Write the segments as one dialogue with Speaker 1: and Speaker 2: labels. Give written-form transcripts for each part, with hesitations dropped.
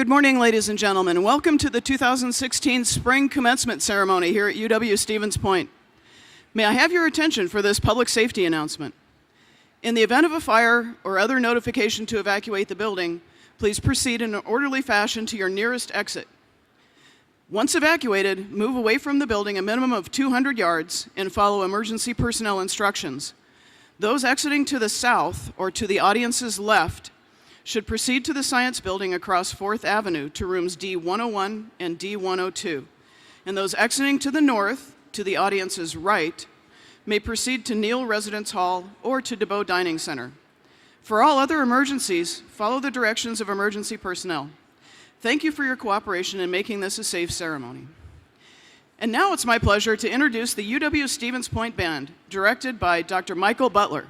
Speaker 1: Good morning, ladies and gentlemen, and welcome to the 2016 Spring Commencement Ceremony here at UW-Stevens Point. May I have your attention for this public safety announcement? In the event of a fire or other notification to evacuate the building, please proceed in an orderly fashion to your nearest exit. Once evacuated, move away from the building a minimum of 200 yards and follow emergency personnel instructions. Those exiting to the south or to the audience's left should proceed to the Science Building across 4th Avenue to rooms D101 and D102. And those exiting to the north, to the audience's right, may proceed to Neal Residence Hall or to DeBow Dining Center. For all other emergencies, follow the directions of emergency personnel. Thank you for your cooperation in making this a safe ceremony. And now it's my pleasure to introduce the UW-Stevens Point Band, directed by Dr. Michael Butler.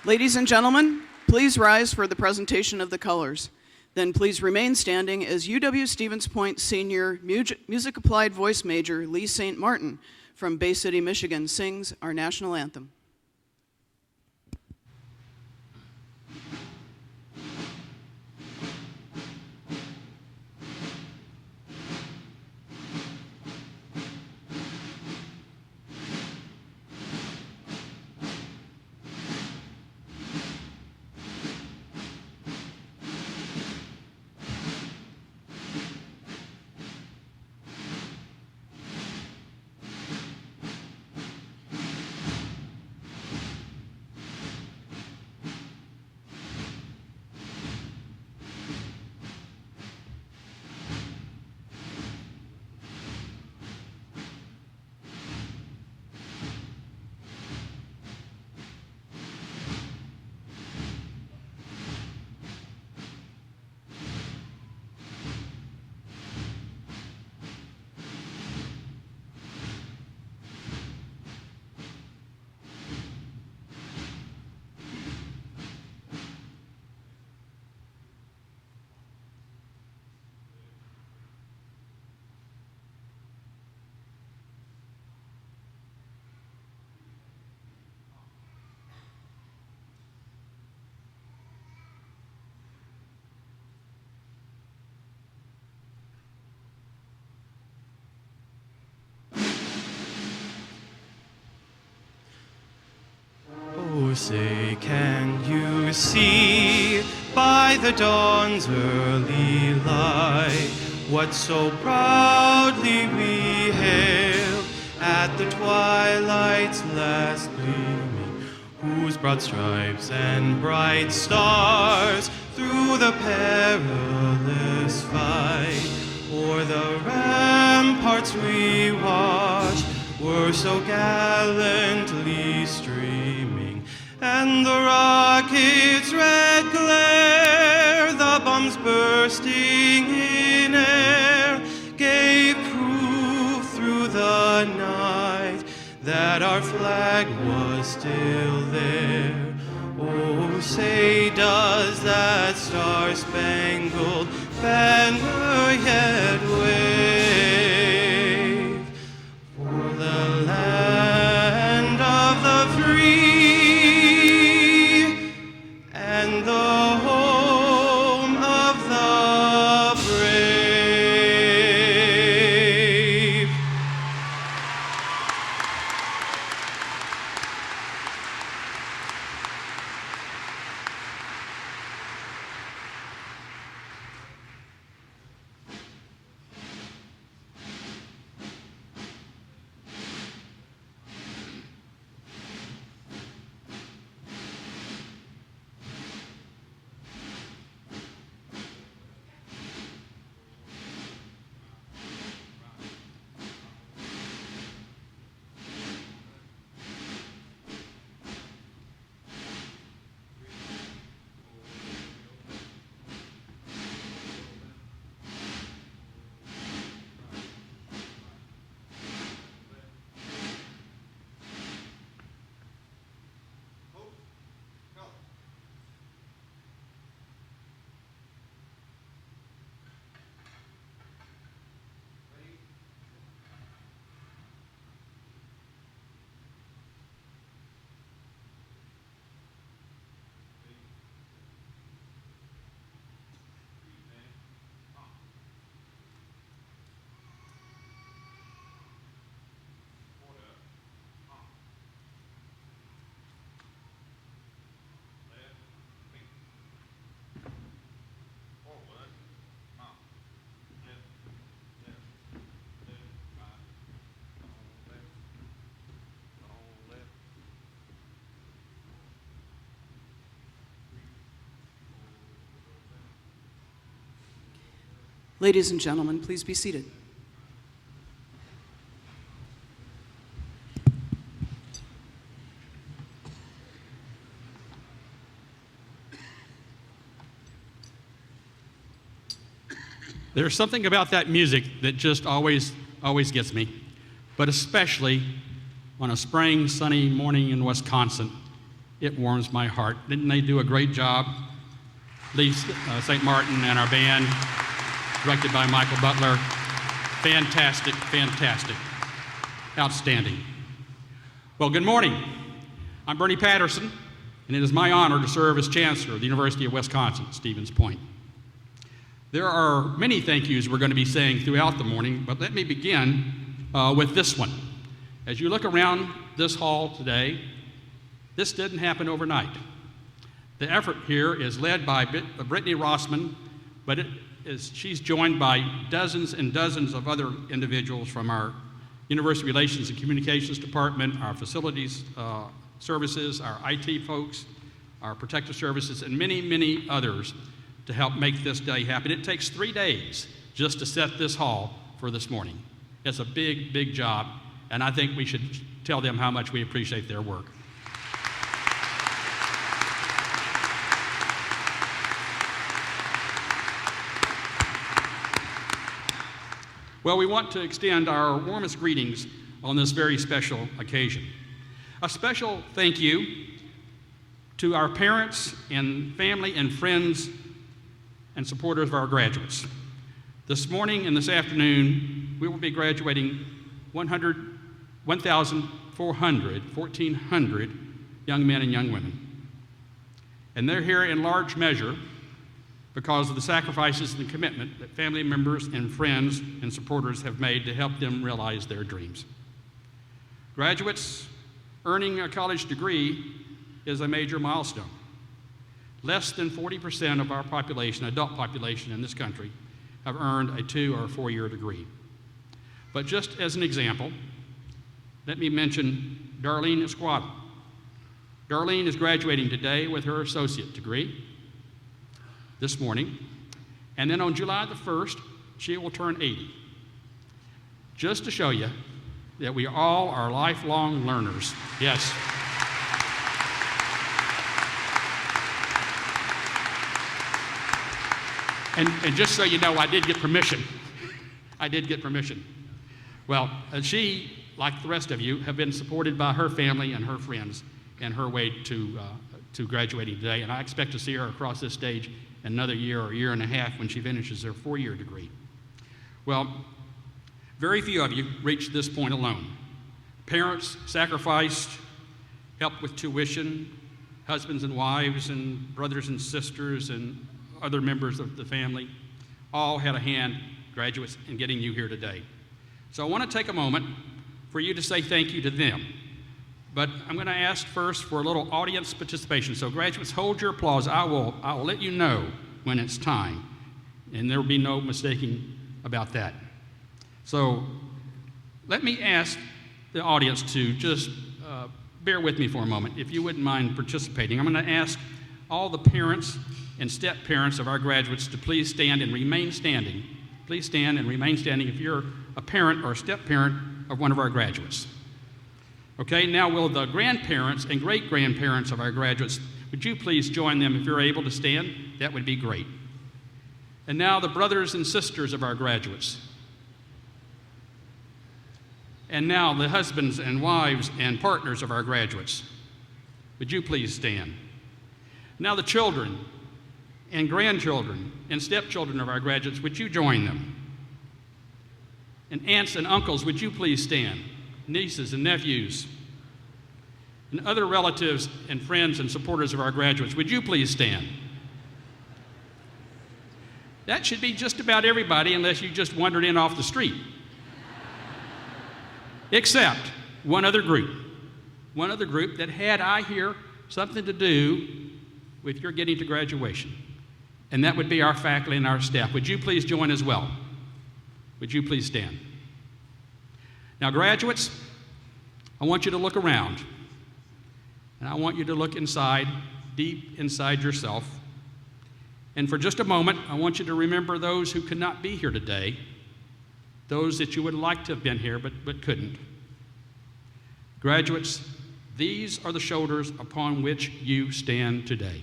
Speaker 1: Ladies and gentlemen, please rise for the presentation of the colors. Then please remain standing as UW-Stevens Point Senior Music Applied Voice Major Lee St. Martin from Bay City, Michigan sings our national anthem.
Speaker 2: Oh, say, can you see by the dawn's early light what so proudly we hailed at the twilight's last gleaming, whose broad stripes and bright stars through the perilous fight o'er the ramparts we watched were so gallantly streaming, and the rocket's red glare, the bombs bursting in air, gave proof through the night that our flag was still there. Oh, say, does that star-spangled banner yet wave for the land of the free and the home of the brave?
Speaker 1: Ladies and gentlemen, please be seated.
Speaker 3: There's something about that music that just always gets me, but especially on a spring, sunny morning in Wisconsin It warms my heart. Didn't they do a great job? Lee St. Martin and our band, directed by Michael Butler. Fantastic, fantastic. Outstanding. Well, good morning. I'm Bernie Patterson, and it is my honor to serve as Chancellor of the University of Wisconsin, Stevens Point. There are many thank yous we're going to be saying throughout the morning, but let me begin with this one. As you look around this hall today, this didn't happen overnight. The effort here is led by Brittany Rossman, but she's joined by dozens and dozens of other individuals from our University Relations and Communications Department, our facilities services, our IT folks, our protective services, and many, many others to help make this day happen. It takes 3 days just to set this hall for this morning. It's a big, big job, and I think we should tell them how much we appreciate their work. Well, we want to extend our warmest greetings on this very special occasion. A special thank you to our parents and family and friends and supporters of our graduates. This morning and this afternoon, we will be graduating 1,400 young men and young women. And they're here in large measure because of the sacrifices and the commitment that family members and friends and supporters have made to help them realize their dreams. Graduates, earning a college degree is a major milestone. Less than 40% of our population, adult population in this country, have earned a 2 or 4 year degree. But just as an example, let me mention Darlene Esquada. Darlene is graduating today with her associate degree this morning, and then on July the 1st, she will turn 80. Just to show you that we all are lifelong learners. Yes. And just so you know, I did get permission. I did get permission. Well, she, like the rest of you, have been supported by her family and her friends in her way to graduating today, and I expect to see her across this stage another year or year and a half when she finishes her 4 year degree. Well, very few of you reached this point alone. Parents sacrificed, helped with tuition, husbands and wives and brothers and sisters and other members of the family all had a hand, graduates, in getting you here today. So I want to take a moment for you to say thank you to them. But I'm going to ask first for a little audience participation. So graduates, hold your applause. I will let you know when it's time, and there will be no mistaking about that. So let me ask the audience to just bear with me for a moment, if you wouldn't mind participating. I'm going to ask all the parents and step-parents of our graduates to please stand and remain standing. Please stand and remain standing if you're a parent or a step-parent of one of our graduates. Okay, now will the grandparents and great-grandparents of our graduates, would you please join them if you're able to stand? That would be great. And now the brothers and sisters of our graduates. And now the husbands and wives and partners of our graduates. Would you please stand? Now the children and grandchildren and stepchildren of our graduates, would you join them? And aunts and uncles, would you please stand? Nieces and nephews, and other relatives and friends and supporters of our graduates, would you please stand? That should be just about everybody, unless you just wandered in off the street. Except one other group that had, I hear, something to do with your getting to graduation, and that would be our faculty and our staff. Would you please join as well? Would you please stand? Now, graduates, I want you to look around, and I want you to look inside, deep inside yourself. And for just a moment, I want you to remember those who could not be here today, those that you would like to have been here but couldn't. Graduates, these are the shoulders upon which you stand today.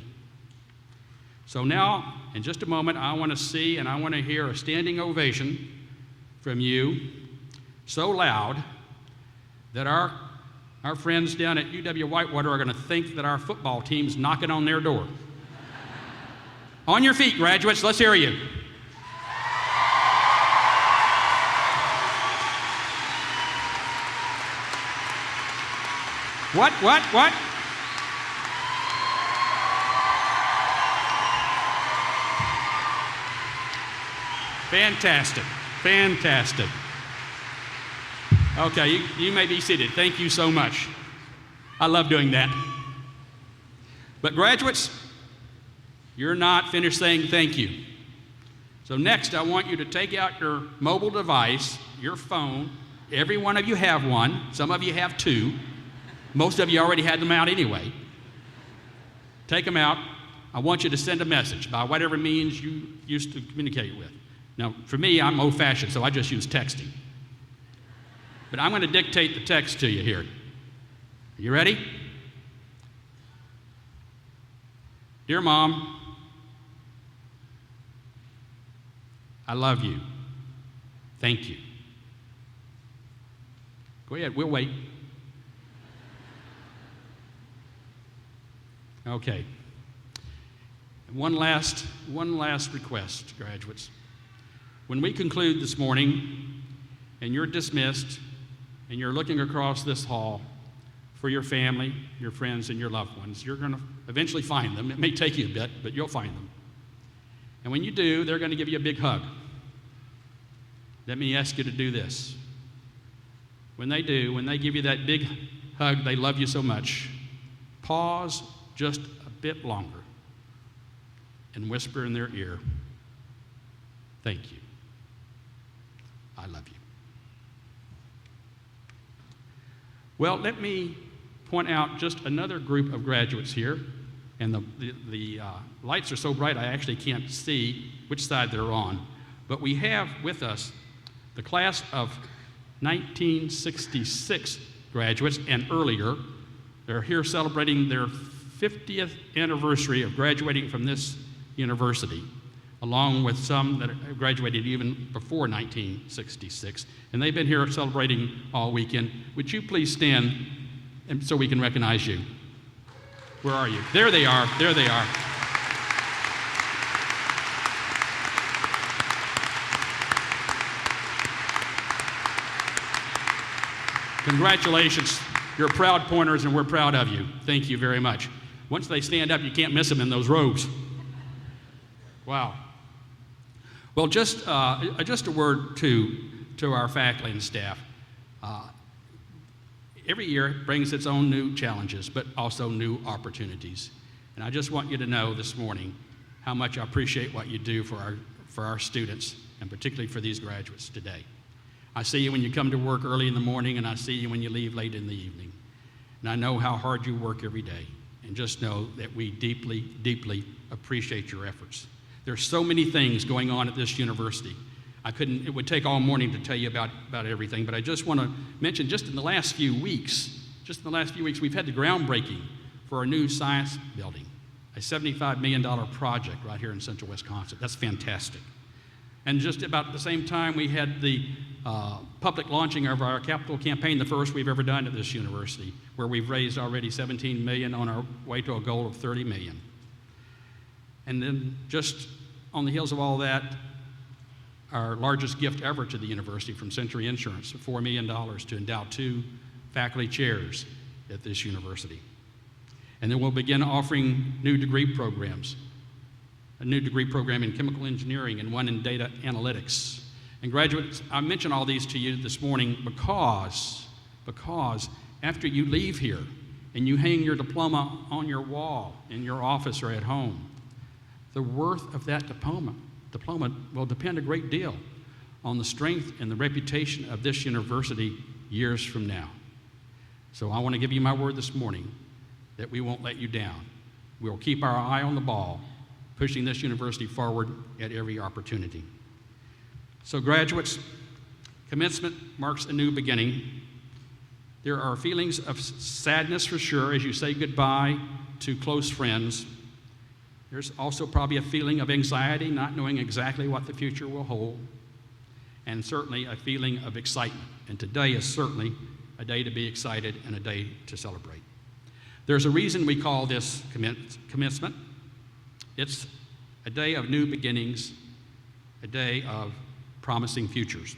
Speaker 3: So now, in just a moment, I want to see and I want to hear a standing ovation from you, so loud that our Our friends down at UW Whitewater are going to think that our football team's knocking on their door. On your feet, graduates, let's hear you. What? Fantastic. Okay, you may be seated. Thank you so much. I love doing that. But graduates, you're not finished saying thank you. So next, I want you to take out your mobile device, your phone. Every one of you have one. Some of you have two. Most of you already had them out anyway. Take them out. I want you to send a message by whatever means you used to communicate with. Now, for me, I'm old-fashioned, so I just use texting. But I'm going to dictate the text to you here. Are you ready? Dear Mom, I love you. Thank you. Go ahead, we'll wait. Okay. One last request, graduates. When we conclude this morning and you're dismissed and you're looking across this hall for your family, your friends, and your loved ones, you're going to eventually find them. It may take you a bit, but you'll find them. And when you do, they're going to give you a big hug. Let me ask you to do this. When they do, when they give you that big hug, they love you so much, pause just a bit longer and whisper in their ear, thank you. I love you. Well, let me point out just another group of graduates here. And the lights are so bright I actually can't see which side they're on. But we have with us the class of 1966 graduates and earlier. They're here celebrating their 50th anniversary of graduating from this university, along with some that have graduated even before 1966. And they've been here celebrating all weekend. Would you please stand and so we can recognize you? Where are you? There they are. There they are. Congratulations. You're proud pointers, and we're proud of you. Thank you very much. Once they stand up, you can't miss them in those robes. Wow. Well, just a word to our faculty and staff. Every year it brings its own new challenges, but also new opportunities. And I just want you to know this morning how much I appreciate what you do for our students, and particularly for these graduates today. I see you when you come to work early in the morning, and I see you when you leave late in the evening. And I know how hard you work every day. And just know that we deeply, deeply appreciate your efforts. There's so many things going on at this university. It would take all morning to tell you about everything, but I just want to mention just in the last few weeks, we've had the groundbreaking for our new science building, a $75 million project right here in central Wisconsin. That's fantastic. And just about at the same time, we had the public launching of our capital campaign, the first we've ever done at this university, where we've raised already $17 million on our way to a goal of $30 million. And then just on the heels of all that, our largest gift ever to the university from Century Insurance, $4 million to endow 2 faculty chairs at this university. And then we'll begin offering new degree programs, a new degree program in chemical engineering and one in data analytics. And graduates, I mention all these to you this morning because after you leave here and you hang your diploma on your wall in your office or at home, the worth of that diploma will depend a great deal on the strength and the reputation of this university years from now. So I want to give you my word this morning that we won't let you down. We'll keep our eye on the ball, pushing this university forward at every opportunity. So graduates, commencement marks a new beginning. There are feelings of sadness for sure as you say goodbye to close friends. There's also probably a feeling of anxiety, not knowing exactly what the future will hold, and certainly a feeling of excitement. And today is certainly a day to be excited, and a day to celebrate. There's a reason we call this commencement. It's a day of new beginnings, a day of promising futures.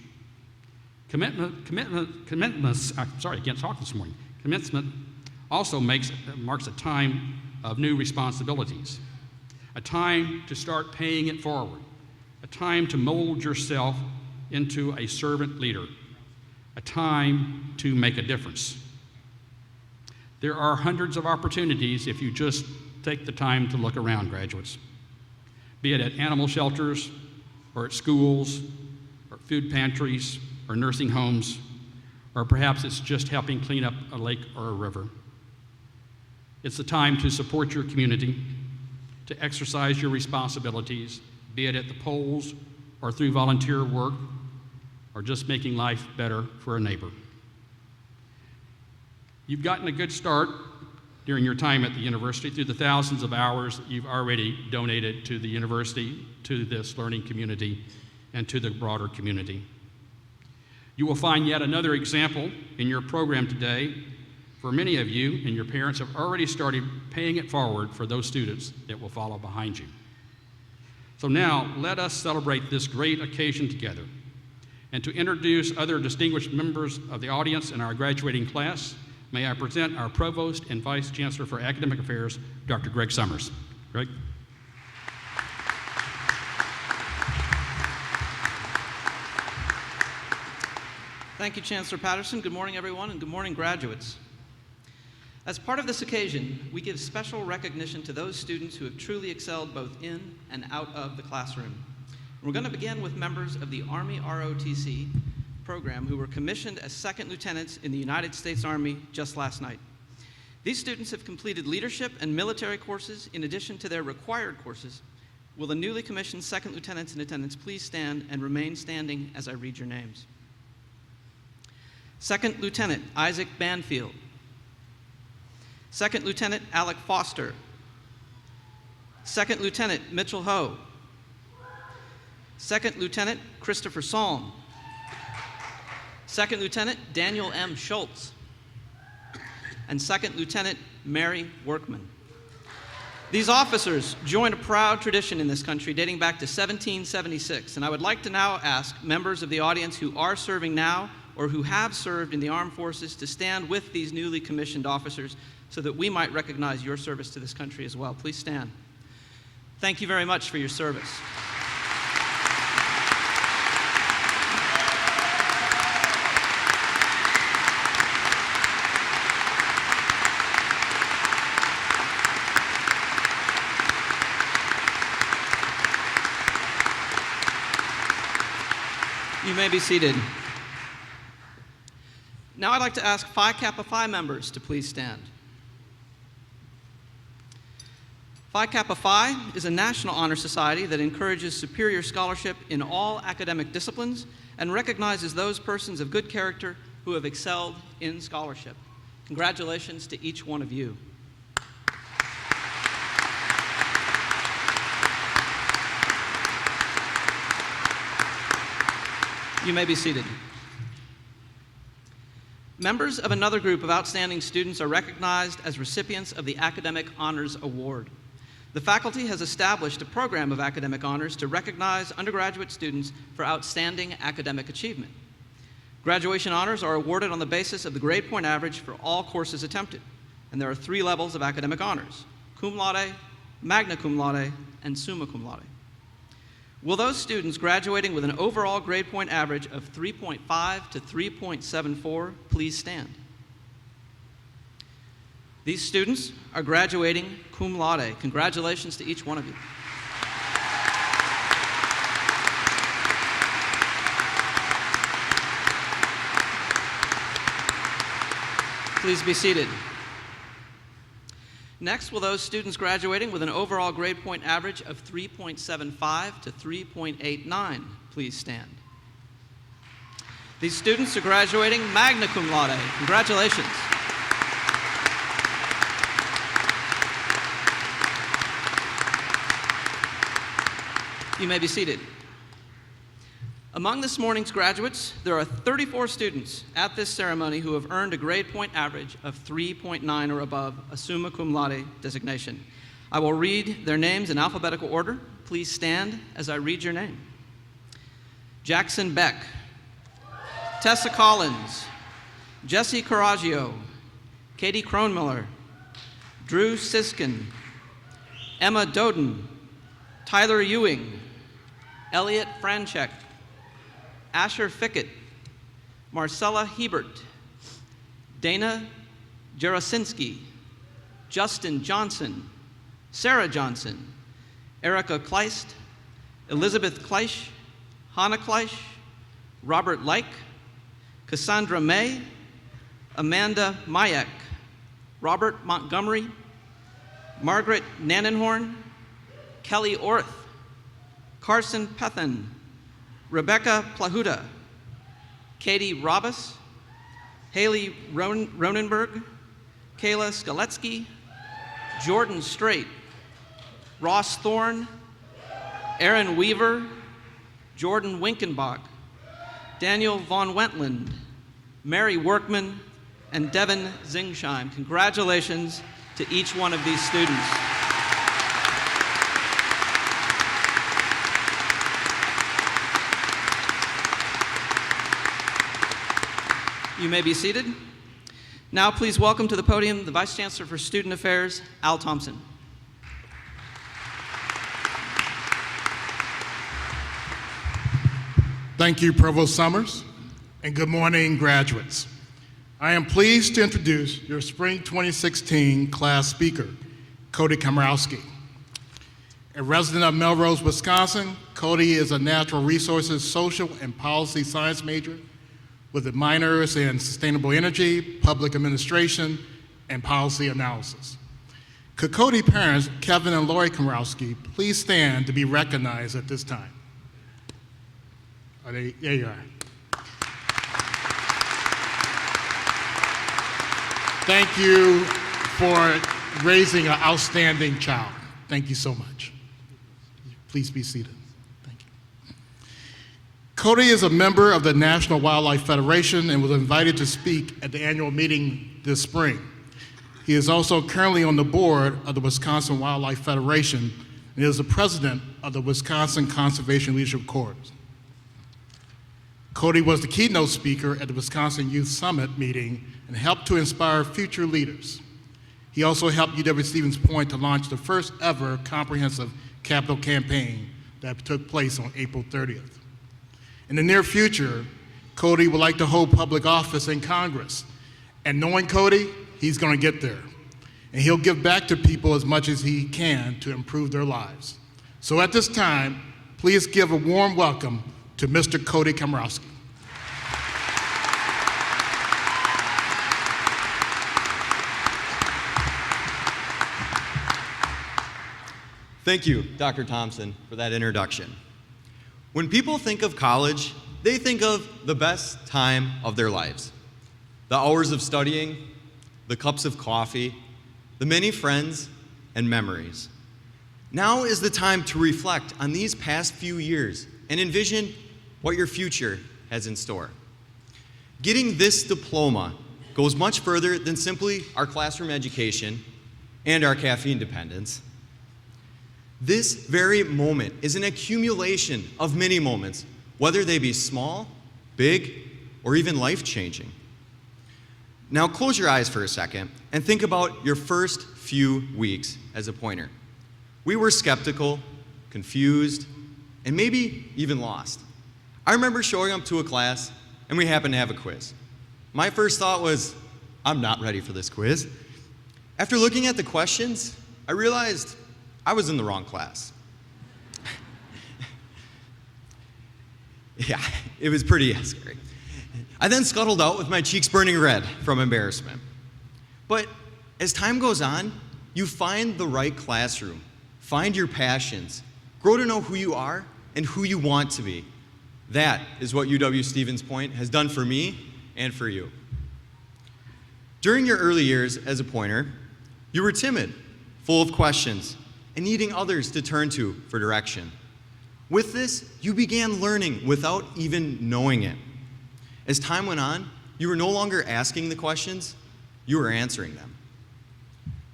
Speaker 3: Commencement also marks a time of new responsibilities, a time to start paying it forward, a time to mold yourself into a servant leader, a time to make a difference. There are hundreds of opportunities if you just take the time to look around, graduates, be it at animal shelters or at schools or food pantries or nursing homes, or perhaps it's just helping clean up a lake or a river. It's the time to support your community, to exercise your responsibilities, be it at the polls or through volunteer work or just making life better for a neighbor. You've gotten a good start during your time at the university through the thousands of hours that you've already donated to the university, to this learning community, and to the broader community. You will find yet another example in your program today. For many of you and your parents have already started paying it forward for those students that will follow behind you. So now, let us celebrate this great occasion together. And to introduce other distinguished members of the audience in our graduating class, may I present our Provost and Vice Chancellor for Academic Affairs, Dr. Greg Summers. Greg?
Speaker 4: Thank you, Chancellor Patterson. Good morning, everyone, and good morning, graduates. As part of this occasion, we give special recognition to those students who have truly excelled both in and out of the classroom. We're going to begin with members of the Army ROTC program who were commissioned as second lieutenants in the United States Army just last night. These students have completed leadership and military courses in addition to their required courses. Will the newly commissioned second lieutenants in attendance please stand and remain standing as I read your names? Second Lieutenant Isaac Banfield. Second Lieutenant Alec Foster. Second Lieutenant Mitchell Ho. Second Lieutenant Christopher Salm. Second Lieutenant Daniel M. Schultz. And Second Lieutenant Mary Workman. These officers join a proud tradition in this country dating back to 1776, and I would like to now ask members of the audience who are serving now or who have served in the armed forces to stand with these newly commissioned officers so that we might recognize your service to this country as well. Please stand. Thank you very much for your service. You may be seated. Now I'd like to ask Phi Kappa Phi members to please stand. Phi Kappa Phi is a national honor society that encourages superior scholarship in all academic disciplines and recognizes those persons of good character who have excelled in scholarship. Congratulations to each one of you. You may be seated. Members of another group of outstanding students are recognized as recipients of the Academic Honors Award. The faculty has established a program of academic honors to recognize undergraduate students for outstanding academic achievement. Graduation honors are awarded on the basis of the grade point average for all courses attempted, and there are 3 levels of academic honors: cum laude, magna cum laude, and summa cum laude. Will those students graduating with an overall grade point average of 3.5 to 3.74 please stand? These students are graduating cum laude. Congratulations to each one of you. Please be seated. Next, will those students graduating with an overall grade point average of 3.75 to 3.89 please stand? These students are graduating magna cum laude. Congratulations. You may be seated. Among this morning's graduates, there are 34 students at this ceremony who have earned a grade point average of 3.9 or above, a summa cum laude designation. I will read their names in alphabetical order. Please stand as I read your name. Jackson Beck, Tessa Collins, Jesse Coraggio, Katie Kronmiller, Drew Siskin, Emma Doden, Tyler Ewing, Elliot Franchek, Asher Fickett, Marcella Hebert, Dana Jarasinski, Justin Johnson, Sarah Johnson, Erica Kleist, Elizabeth Kleisch, Hannah Kleisch, Robert Leik, Cassandra May, Amanda Mayek, Robert Montgomery, Margaret Nannenhorn, Kelly Orth, Carson Pethen, Rebecca Plahuta, Katie Robus, Haley Ronenberg, Kayla Skaletsky, Jordan Strait, Ross Thorne, Aaron Weaver, Jordan Winkenbach, Daniel Von Wentland, Mary Workman, and Devin Zingsheim. Congratulations to each one of these students. You may be seated. Now please welcome to the podium the Vice Chancellor for Student Affairs, Al Thompson.
Speaker 5: Thank you, Provost Summers, and good morning, graduates. I am pleased to introduce your Spring 2016 class speaker, Cody Komrowski. A resident of Melrose, Wisconsin, Cody is a natural resources, social, and policy science major with minors in sustainable energy, public administration, and policy analysis. Could Cody parents, Kevin and Lori Komrowski, please stand to be recognized at this time? There you are. Thank you for raising an outstanding child. Thank you so much. Please be seated. Thank you. Cody is a member of the National Wildlife Federation and was invited to speak at the annual meeting this spring. He is also currently on the board of the Wisconsin Wildlife Federation and is the president of the Wisconsin Conservation Leadership Corps. Cody was the keynote speaker at the Wisconsin Youth Summit meeting and helped to inspire future leaders. He also helped UW-Stevens Point to launch the first ever comprehensive capital campaign that took place on April 30th. In the near future, Cody would like to hold public office in Congress. And knowing Cody, he's going to get there. And he'll give back to people as much as he can to improve their lives. So at this time, please give a warm welcome to Mr. Cody Komrowski.
Speaker 6: Thank you, Dr. Thompson, for that introduction. When people think of college, they think of the best time of their lives. The hours of studying, the cups of coffee, the many friends and memories. Now is the time to reflect on these past few years and envision what your future has in store. Getting this diploma goes much further than simply our classroom education and our caffeine dependence. This very moment is an accumulation of many moments, whether they be small, big, or even life-changing. Now close your eyes for a second and think about your first few weeks as a pointer. We were skeptical, confused, and maybe even lost. I remember showing up to a class and we happened to have a quiz. My first thought was, I'm not ready for this quiz. After looking at the questions, I realized I was in the wrong class. Yeah, it was pretty scary. I then scuttled out with my cheeks burning red from embarrassment. But as time goes on, you find the right classroom, find your passions, grow to know who you are and who you want to be. That is what UW-Stevens Point has done for me and for you. During your early years as a pointer, you were timid, full of questions, and needing others to turn to for direction. With this, you began learning without even knowing it. As time went on, you were no longer asking the questions, you were answering them.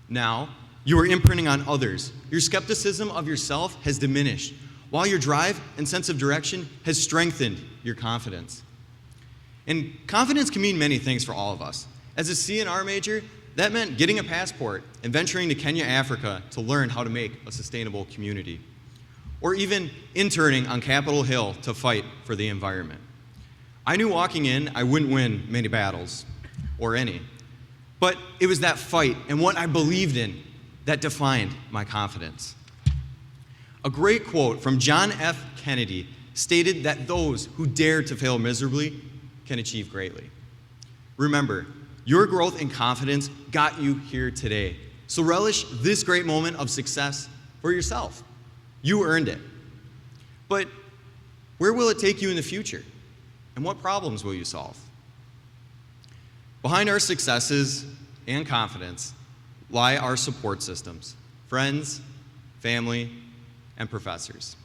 Speaker 6: Now, you are imprinting on others. Your skepticism of yourself has diminished, while your drive and sense of direction has strengthened your confidence. And confidence can mean many things for all of us. As a CNR major, that meant getting a passport and venturing to Kenya, Africa to learn how to make a sustainable community. Or even interning on Capitol Hill to fight for the environment. I knew walking in I wouldn't win many battles, or any. But it was that fight and what I believed in that defined my confidence. A great quote from John F. Kennedy stated that those who dare to fail miserably can achieve greatly. Remember, your growth and confidence got you here today. So relish this great moment of success for yourself. You earned it. But where will it take you in the future? And what problems will you solve? Behind our successes and confidence lie our support systems, friends, family, and professors.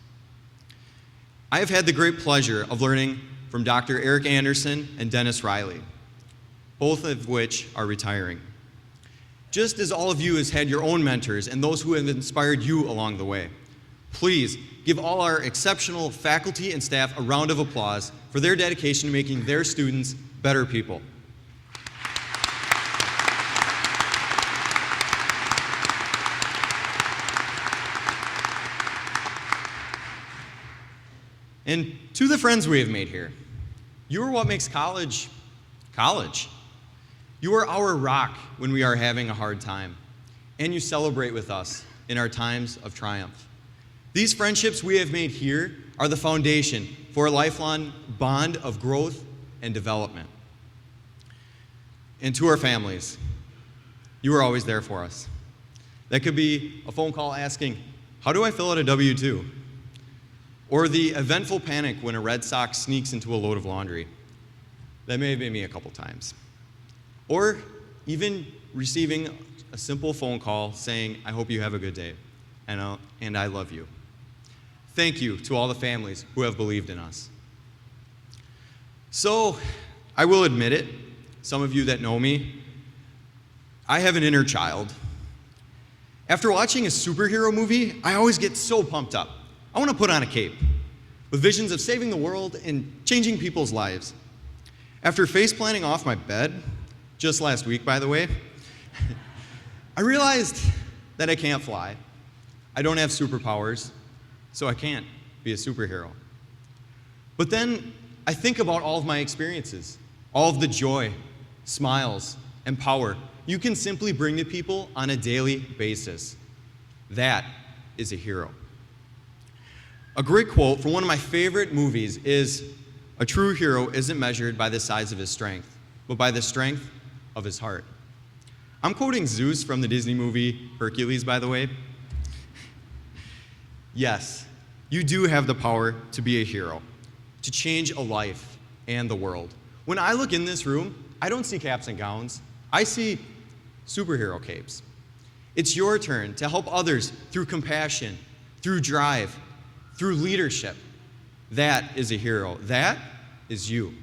Speaker 6: I have had the great pleasure of learning from Dr. Eric Anderson and Dennis Riley, both of which are retiring. Just as all of you has had your own mentors and those who have inspired you along the way, please give all our exceptional faculty and staff a round of applause for their dedication to making their students better people. And to the friends we have made here, you are what makes college, college. You are our rock when we are having a hard time, and you celebrate with us in our times of triumph. These friendships we have made here are the foundation for a lifelong bond of growth and development. And to our families, you are always there for us. That could be a phone call asking, how do I fill out a W-2? Or the eventful panic when a Red Sox sneaks into a load of laundry. That may have been me a couple times. Or even receiving a simple phone call saying, I hope you have a good day, and I love you. Thank you to all the families who have believed in us. So, I will admit it, some of you that know me, I have an inner child. After watching a superhero movie, I always get so pumped up. I want to put on a cape with visions of saving the world and changing people's lives. After face planting off my bed, just last week, by the way, I realized that I can't fly. I don't have superpowers, so I can't be a superhero. But then I think about all of my experiences, all of the joy, smiles, and power you can simply bring to people on a daily basis. That is a hero. A great quote from one of my favorite movies is, a true hero isn't measured by the size of his strength, but by the strength of his heart. I'm quoting Zeus from the Disney movie Hercules, by the way. Yes, you do have the power to be a hero, to change a life and the world. When I look in this room, I don't see caps and gowns. I see superhero capes. It's your turn to help others through compassion, through drive, through leadership. That is a hero. That is you.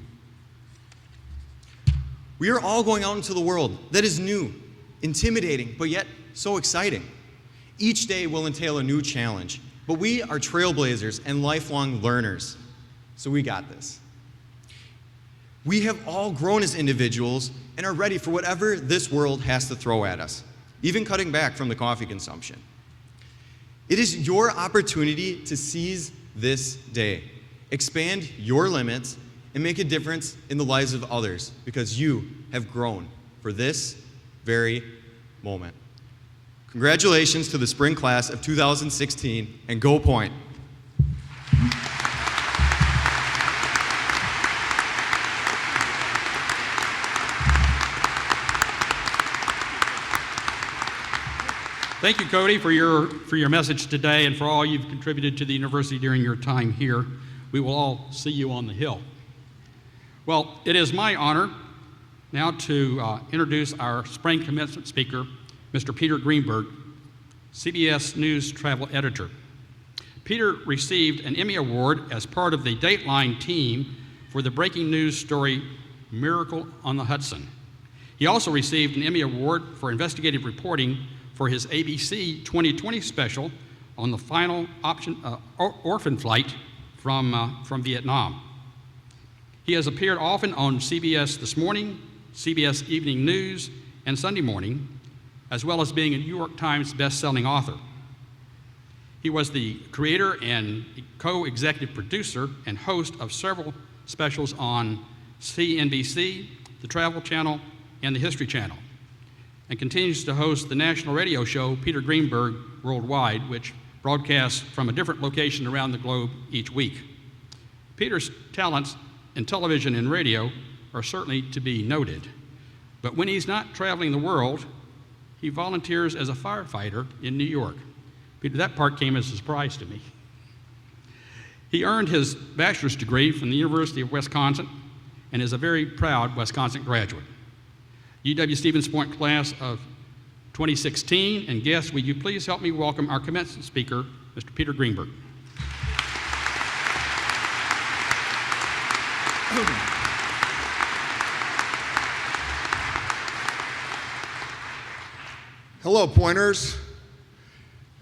Speaker 6: We are all going out into the world that is new, intimidating, but yet so exciting. Each day will entail a new challenge, but we are trailblazers and lifelong learners, so we got this. We have all grown as individuals and are ready for whatever this world has to throw at us, even cutting back from the coffee consumption. It is your opportunity to seize this day, expand your limits, and make a difference in the lives of others because you have grown for this very moment. Congratulations to the spring class of 2016, and go Point.
Speaker 3: Thank you, Cody, for your message today and for all you've contributed to the university during your time here. We will all see you on the Hill. Well, it is my honor now to introduce our spring commencement speaker, Mr. Peter Greenberg, CBS News travel editor. Peter received an Emmy Award as part of the Dateline team for the breaking news story Miracle on the Hudson. He also received an Emmy Award for investigative reporting for his ABC 2020 special on the final orphan flight from Vietnam. He has appeared often on CBS This Morning, CBS Evening News, and Sunday Morning, as well as being a New York Times best-selling author. He was the creator and co-executive producer and host of several specials on CNBC, the Travel Channel, and the History Channel, and continues to host the national radio show Peter Greenberg Worldwide, which broadcasts from a different location around the globe each week. Peter's talents in television and radio are certainly to be noted, but when he's not traveling the world, he volunteers as a firefighter in New York. Peter, that part came as a surprise to me. He earned his bachelor's degree from the University of Wisconsin and is a very proud Wisconsin graduate. UW-Stevens Point class of 2016, and guests, will you please help me welcome our commencement speaker, Mr. Peter Greenberg.
Speaker 7: Hello, Pointers.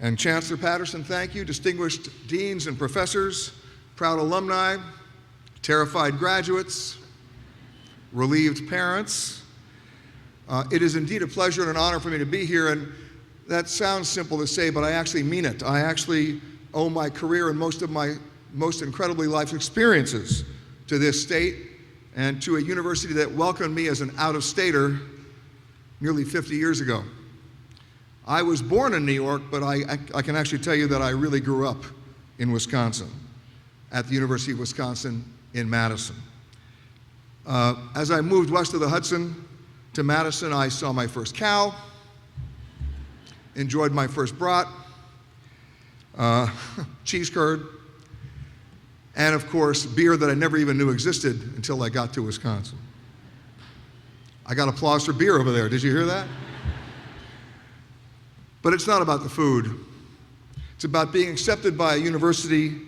Speaker 7: And Chancellor Patterson, thank you. Distinguished deans and professors, proud alumni, terrified graduates, relieved parents. It is indeed a pleasure and an honor for me to be here, and that sounds simple to say, but I actually mean it. I actually owe my career and most of my most incredibly life experiences to this state and to a university that welcomed me as an out-of-stater nearly 50 years ago. I was born in New York, but I can actually tell you that I really grew up in Wisconsin, at the University of Wisconsin in Madison. As I moved west of the Hudson to Madison, I saw my first cow, enjoyed my first brat, cheese curd, and of course, beer that I never even knew existed until I got to Wisconsin. I got applause for beer over there. Did you hear that? But it's not about the food. It's about being accepted by a university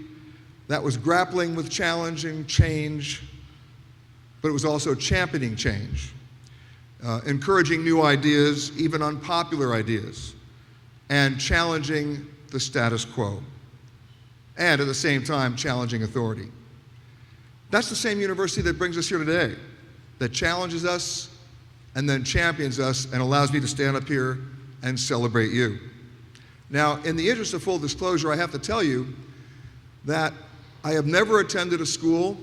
Speaker 7: that was grappling with challenging change, but it was also championing change, encouraging new ideas, even unpopular ideas, and challenging the status quo, and at the same time challenging authority. That's the same university that brings us here today, that challenges us and then champions us and allows me to stand up here and celebrate you. Now, in the interest of full disclosure, I have to tell you that I have never attended a school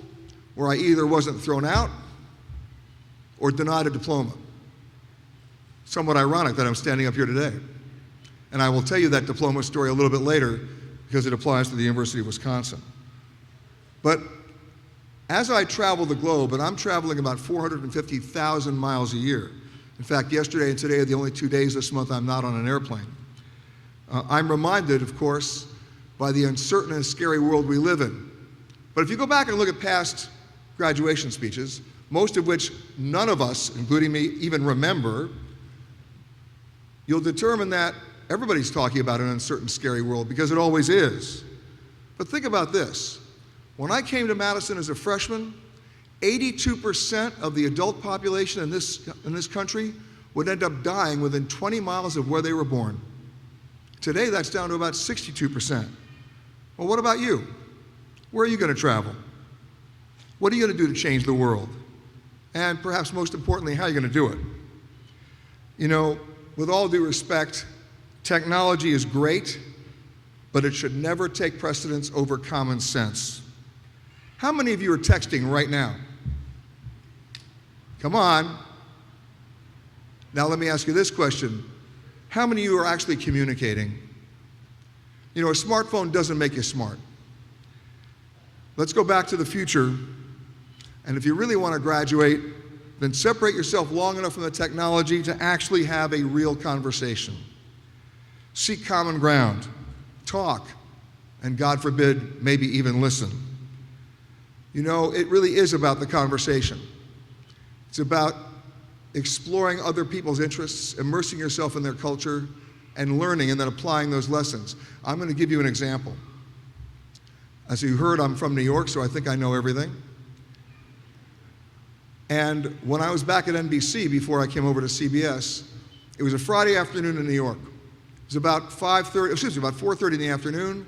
Speaker 7: where I either wasn't thrown out or denied a diploma. Somewhat ironic that I'm standing up here today. And I will tell you that diploma story a little bit later because it applies to the University of Wisconsin. But as I travel the globe, and I'm traveling about 450,000 miles a year. In fact, yesterday and today are the only 2 days this month I'm not on an airplane. I'm reminded, of course, by the uncertain and scary world we live in. But if you go back and look at past graduation speeches, most of which none of us, including me, even remember, you'll determine that everybody's talking about an uncertain, scary world, because it always is. But think about this. When I came to Madison as a freshman, 82% of the adult population in this country would end up dying within 20 miles of where they were born. Today, that's down to about 62%. Well, what about you? Where are you going to travel? What are you going to do to change the world? And perhaps most importantly, how are you going to do it? You know, with all due respect, technology is great, but it should never take precedence over common sense. How many of you are texting right now? Come on. Now let me ask you this question. How many of you are actually communicating? You know, a smartphone doesn't make you smart. Let's go back to the future, and if you really want to graduate, then separate yourself long enough from the technology to actually have a real conversation. Seek common ground, talk, and God forbid, maybe even listen. You know, it really is about the conversation. It's about exploring other people's interests, immersing yourself in their culture, and learning and then applying those lessons. I'm going to give you an example. As you heard, I'm from New York, so I think I know everything. And when I was back at NBC before I came over to CBS, it was a Friday afternoon in New York. It was about 4:30 in the afternoon,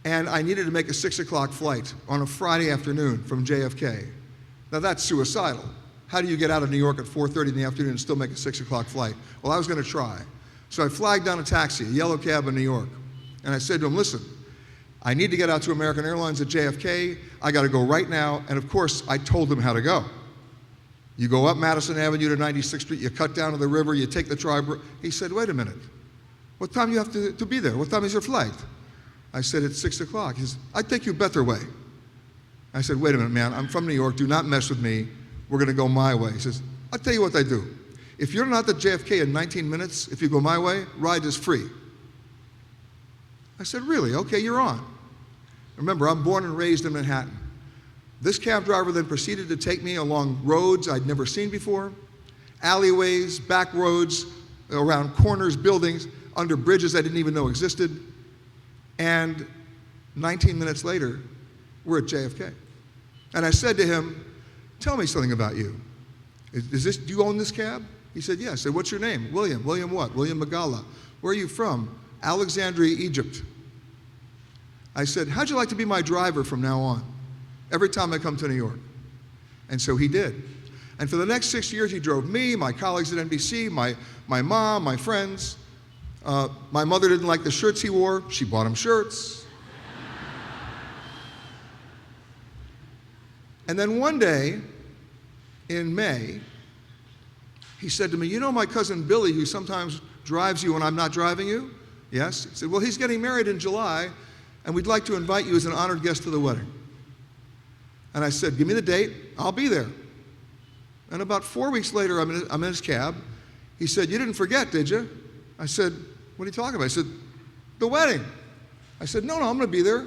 Speaker 7: and I needed to make a 6 o'clock flight on a Friday afternoon from JFK. Now that's suicidal. How do you get out of New York at 4:30 in the afternoon and still make a 6 o'clock flight? Well, I was going to try. So I flagged down a taxi, a yellow cab in New York, and I said to him, listen, I need to get out to American Airlines at JFK. I got to go right now. And of course, I told him how to go. You go up Madison Avenue to 96th Street, you cut down to the river, you take the tri-bridge. He said, wait a minute. What time do you have to be there? What time is your flight? I said, it's 6 o'clock. He said, I'd take you better way. I said, wait a minute, man. I'm from New York. Do not mess with me. We're going to go my way. He says, I'll tell you what I do. If you're not at JFK in 19 minutes, if you go my way, ride is free. I said, really? Okay, you're on. Remember, I'm born and raised in Manhattan. This cab driver then proceeded to take me along roads I'd never seen before, alleyways, back roads, around corners, buildings, under bridges I didn't even know existed. And 19 minutes later, we're at JFK. And I said to him, tell me something about you. Do you own this cab? He said, yes. I said, what's your name? William. William what? William Magala. Where are you from? Alexandria, Egypt. I said, how'd you like to be my driver from now on? Every time I come to New York. And so he did. And for the next 6 years, he drove me, my colleagues at NBC, my mom, my friends. My mother didn't like the shirts he wore. She bought him shirts. And then one day, in May, he said to me, you know my cousin Billy, who sometimes drives you when I'm not driving you? Yes. He said, well, he's getting married in July, and we'd like to invite you as an honored guest to the wedding. And I said, give me the date, I'll be there. And about 4 weeks later, I'm in his cab. He said, you didn't forget, did you? I said, what are you talking about? He said, the wedding. I said, no, I'm going to be there.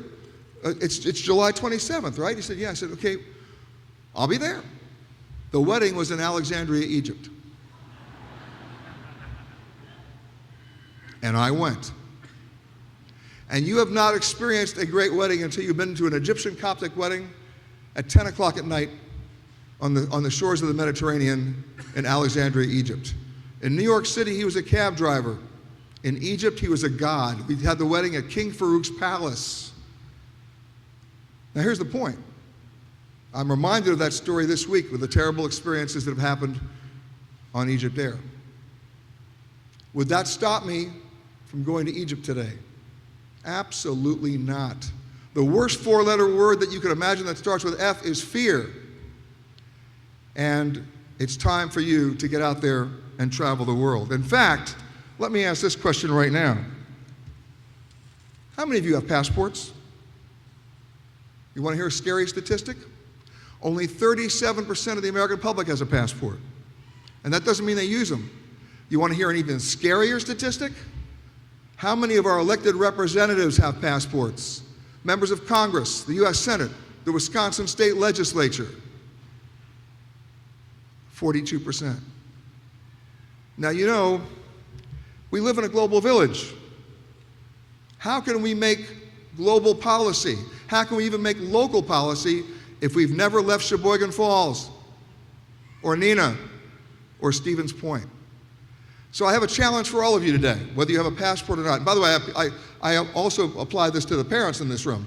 Speaker 7: It's July 27th, right? He said, yeah. I said, okay, I'll be there. The wedding was in Alexandria, Egypt. And I went. And you have not experienced a great wedding until you've been to an Egyptian Coptic wedding at 10 o'clock at night on the shores of the Mediterranean in Alexandria, Egypt. In New York City, he was a cab driver. In Egypt, he was a god. We had the wedding at King Farouk's palace. Now here's the point. I'm reminded of that story this week with the terrible experiences that have happened on Egypt Air. Would that stop me from going to Egypt today? Absolutely not. The worst four-letter word that you could imagine that starts with F is fear. And it's time for you to get out there and travel the world. In fact, let me ask this question right now. How many of you have passports? You want to hear a scary statistic? Only 37% of the American public has a passport. And that doesn't mean they use them. You want to hear an even scarier statistic? How many of our elected representatives have passports? Members of Congress, the U.S. Senate, the Wisconsin State Legislature? 42%. Now, you know, we live in a global village. How can we make global policy? How can we even make local policy if we've never left Sheboygan Falls or Neenah or Stevens Point? So I have a challenge for all of you today, whether you have a passport or not. And by the way, I also apply this to the parents in this room.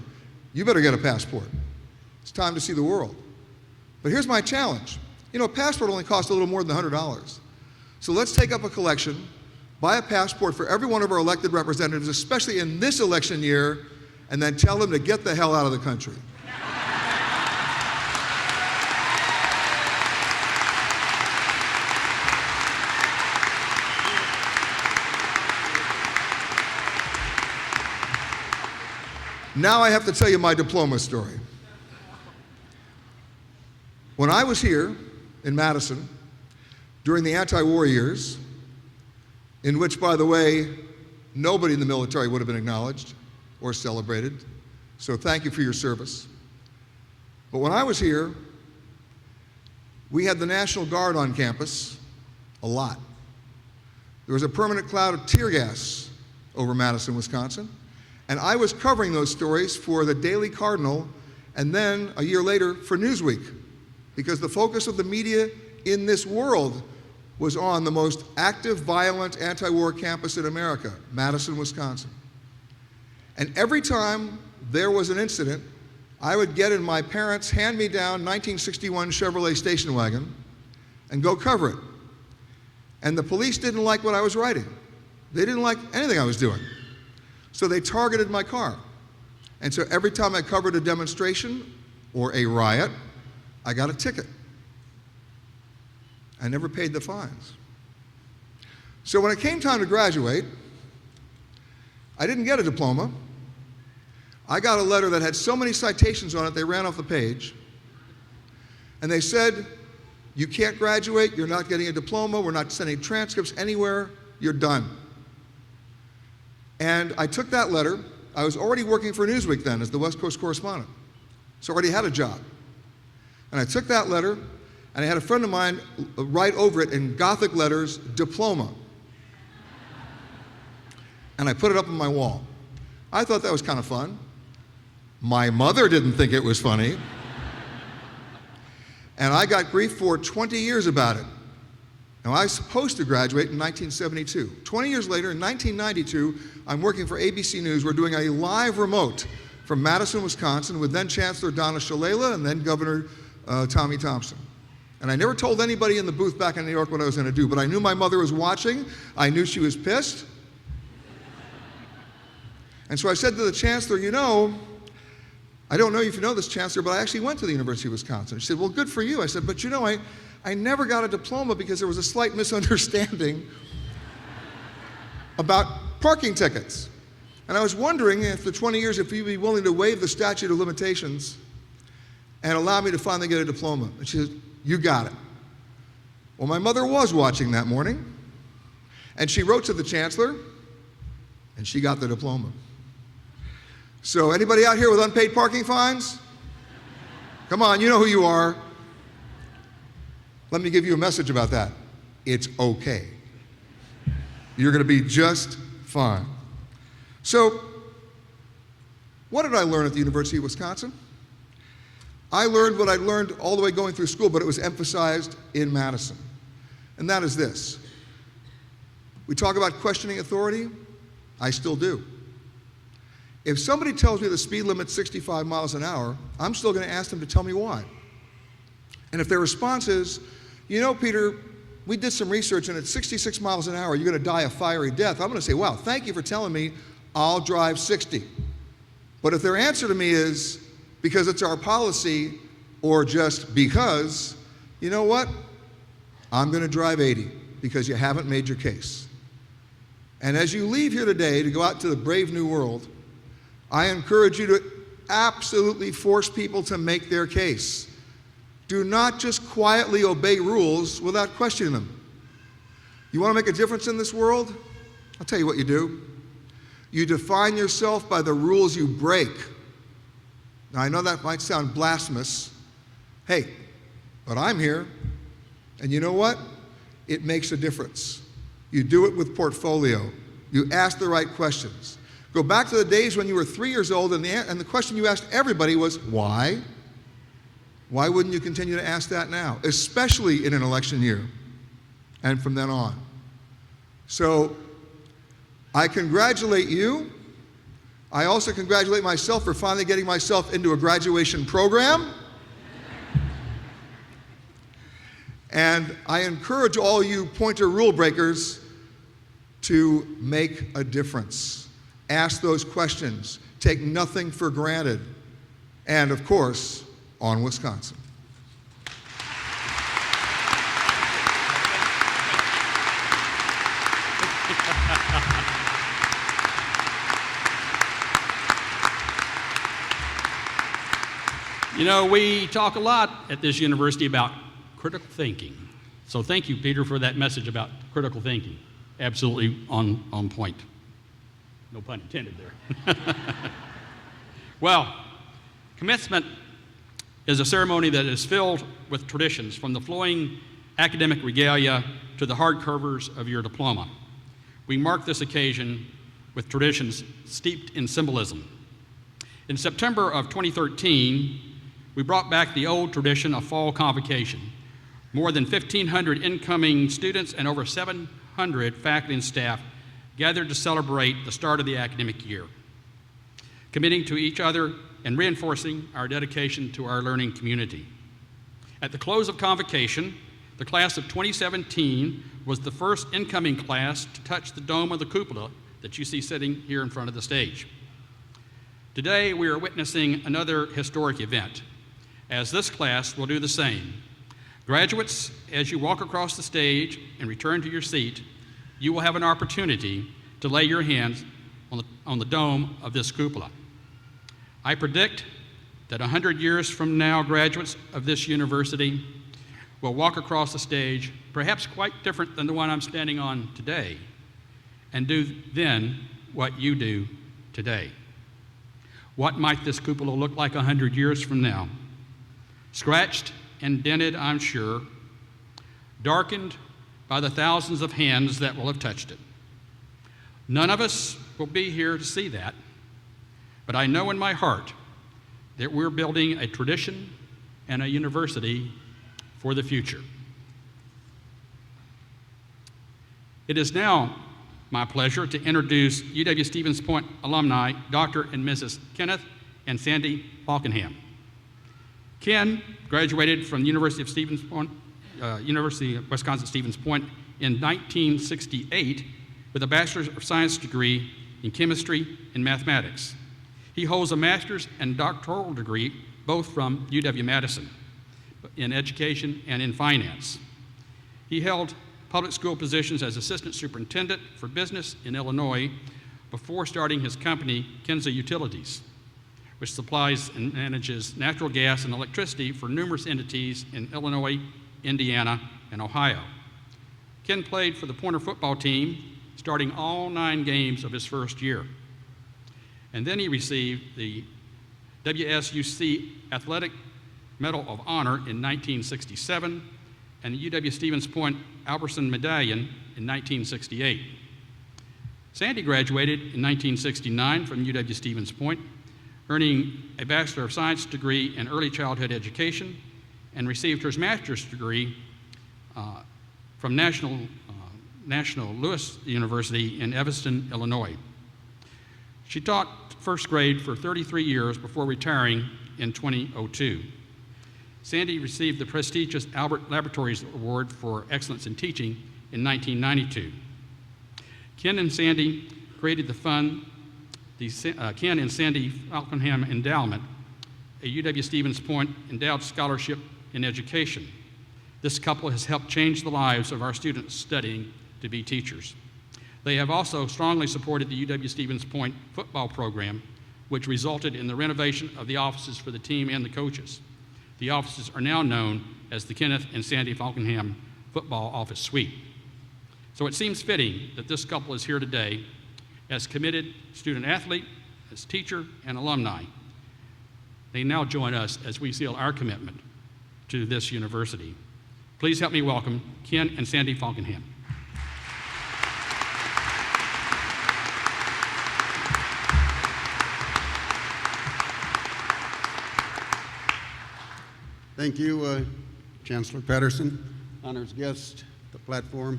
Speaker 7: You better get a passport. It's time to see the world. But here's my challenge. You know, a passport only costs a little more than $100. So let's take up a collection, buy a passport for every one of our elected representatives, especially in this election year, and then tell them to get the hell out of the country. Now I have to tell you my diploma story. When I was here in Madison during the anti-war years, in which, by the way, nobody in the military would have been acknowledged or celebrated, so thank you for your service. But when I was here, we had the National Guard on campus a lot. There was a permanent cloud of tear gas over Madison, Wisconsin, And I was covering those stories for the Daily Cardinal and then a year later for Newsweek, because the focus of the media in this world was on the most active, violent, anti-war campus in America, Madison, Wisconsin. And every time there was an incident, I would get in my parents' hand-me-down 1961 Chevrolet station wagon and go cover it. And the police didn't like what I was writing. They didn't like anything I was doing. So they targeted my car. And so every time I covered a demonstration or a riot, I got a ticket. I never paid the fines. So when it came time to graduate, I didn't get a diploma. I got a letter that had so many citations on it, they ran off the page. And they said, you can't graduate, you're not getting a diploma, we're not sending transcripts anywhere, you're done. And I took that letter. I was already working for Newsweek then as the West Coast correspondent, so I already had a job. And I took that letter, and I had a friend of mine write over it in Gothic letters, diploma. And I put it up on my wall. I thought that was kind of fun. My mother didn't think it was funny. And I got grief for 20 years about it. Now, I was supposed to graduate in 1972. 20 years later, in 1992, I'm working for ABC News. We're doing a live remote from Madison, Wisconsin, with then Chancellor Donna Shalala and then Governor Tommy Thompson. And I never told anybody in the booth back in New York what I was going to do, but I knew my mother was watching. I knew she was pissed. And so I said to the Chancellor, you know, I don't know if you know this, Chancellor, but I actually went to the University of Wisconsin. She said, well, good for you. I said, but you know, I never got a diploma because there was a slight misunderstanding about parking tickets. And I was wondering, after 20 years, if you'd be willing to waive the statute of limitations and allow me to finally get a diploma. And she said, you got it. Well, my mother was watching that morning, and she wrote to the Chancellor, and she got the diploma. So anybody out here with unpaid parking fines? Come on, you know who you are. Let me give you a message about that. It's okay. You're going to be just fine. So, what did I learn at the University of Wisconsin? I learned what I learned all the way going through school, but it was emphasized in Madison. And that is this. We talk about questioning authority. I still do. If somebody tells me the speed limit's 65 miles an hour, I'm still going to ask them to tell me why. And if their response is, you know, Peter, we did some research and at 66 miles an hour, you're going to die a fiery death, I'm going to say, wow, thank you for telling me, I'll drive 60. But if their answer to me is, because it's our policy, or just because, you know what? I'm going to drive 80 because you haven't made your case. And as you leave here today to go out to the brave new world, I encourage you to absolutely force people to make their case. Do not just quietly obey rules without questioning them. You want to make a difference in this world? I'll tell you what you do. You define yourself by the rules you break. Now, I know that might sound blasphemous. Hey, but I'm here. And you know what? It makes a difference. You do it with portfolio. You ask the right questions. Go back to the days when you were 3 years old and the question you asked everybody was, why? Why wouldn't you continue to ask that now, especially in an election year and from then on? So I congratulate you. I also congratulate myself for finally getting myself into a graduation program. And I encourage all you pointer rule breakers to make a difference. Ask those questions. Take nothing for granted. And of course, on Wisconsin.
Speaker 3: You know, we talk a lot at this university about critical thinking. So thank you, Peter, for that message about critical thinking. Absolutely on point. No pun intended there. Well, commencement is a ceremony that is filled with traditions, from the flowing academic regalia to the hardcovers of your diploma. We mark this occasion with traditions steeped in symbolism. In September of 2013, we brought back the old tradition of fall convocation. More than 1,500 incoming students and over 700 faculty and staff gathered to celebrate the start of the academic year, committing to each other and reinforcing our dedication to our learning community. At the close of convocation, the class of 2017 was the first incoming class to touch the dome of the cupola that you see sitting here in front of the stage. Today, we are witnessing another historic event, as this class will do the same. Graduates, as you walk across the stage and return to your seat, you will have an opportunity to lay your hands on the dome of this cupola. I predict that 100 years from now, graduates of this university will walk across the stage, perhaps quite different than the one I'm standing on today, and do then what you do today. What might this cupola look like 100 years from now? Scratched and dented, I'm sure, darkened by the thousands of hands that will have touched it. None of us will be here to see that, but I know in my heart that we're building a tradition and a university for the future. It is now my pleasure to introduce UW-Stevens Point alumni, Dr. and Mrs. Kenneth and Sandy Falkenham. Ken graduated from the University of Wisconsin-Stevens Point in 1968 with a Bachelor of Science degree in chemistry and mathematics. He holds a master's and doctoral degree, both from UW-Madison, in education and in finance. He held public school positions as assistant superintendent for business in Illinois before starting his company, Kinza Utilities, which supplies and manages natural gas and electricity for numerous entities in Illinois, Indiana, and Ohio. Ken played for the Pointer football team, starting all 9 games of his first year. And then he received the WSUC Athletic Medal of Honor in 1967 and the UW-Stevens Point Albertson Medallion in 1968. Sandy graduated in 1969 from UW-Stevens Point, earning a Bachelor of Science degree in early childhood education, and received her master's degree from National Louis University in Evanston, Illinois. She taught first grade for 33 years before retiring in 2002. Sandy received the prestigious Albert Laboratories Award for Excellence in Teaching in 1992. Ken and Sandy created the Ken and Sandy Falkenham Endowment, a UW-Stevens Point endowed scholarship in education. This couple has helped change the lives of our students studying to be teachers. They have also strongly supported the UW-Stevens Point football program, which resulted in the renovation of the offices for the team and the coaches. The offices are now known as the Kenneth and Sandy Falkenham Football Office Suite. So it seems fitting that this couple is here today as committed student athlete, as teacher, and alumni. They now join us as we seal our commitment to this university. Please help me welcome Ken and Sandy Falkenham.
Speaker 8: Thank you, Chancellor Patterson, honors guests, the platform,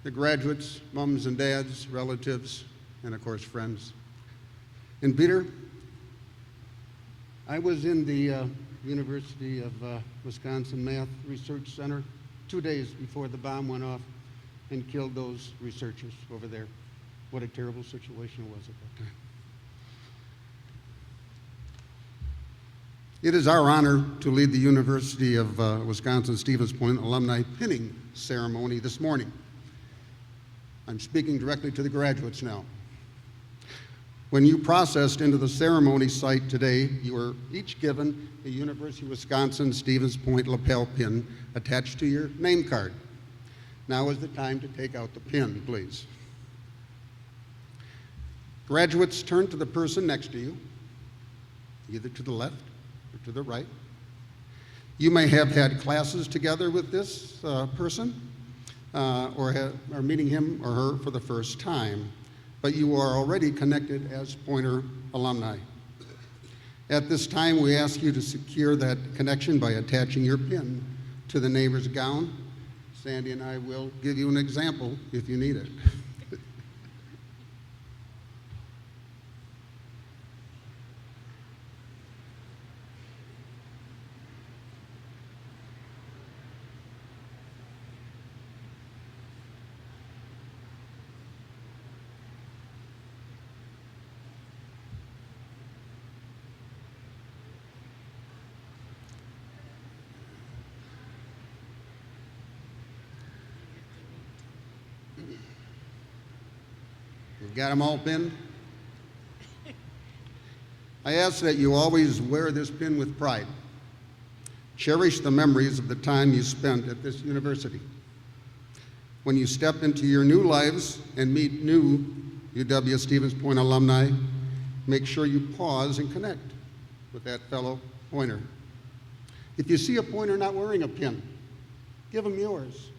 Speaker 8: the graduates, moms and dads, relatives, and of course, friends. And Peter, I was in the University of Wisconsin Math Research Center 2 days before the bomb went off and killed those researchers over there. What a terrible situation it was at that time. It is our honor to lead the University of Wisconsin-Stevens Point alumni pinning ceremony this morning. I'm speaking directly to the graduates now. When you processed into the ceremony site today, you were each given a University of Wisconsin-Stevens Point lapel pin attached to your name card. Now is the time to take out the pin, please. Graduates, turn to the person next to you, either to the left or to the right. You may have had classes together with this person or are meeting him or her for the first time. but you are already connected as Pointer alumni. At this time, we ask you to secure that connection by attaching your pin to the neighbor's gown. Sandy and I will give you an example if you need it. You've got them all pinned? I ask that you always wear this pin with pride. Cherish the memories of the time you spent at this university. When you step into your new lives and meet new UW-Stevens Point alumni, make sure you pause and connect with that fellow Pointer. If you see a Pointer not wearing a pin, give them yours.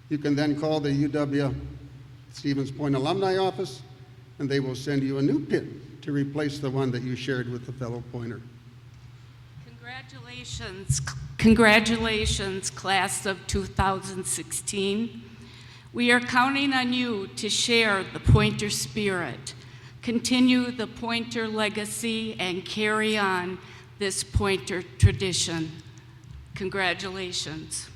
Speaker 8: You can then call the UW-Stevens Point Alumni Office, and they will send you a new pin to replace the one that you shared with the fellow Pointer.
Speaker 9: Congratulations, class of 2016. We are counting on you to share the Pointer spirit, continue the Pointer legacy, and carry on this Pointer tradition. Congratulations.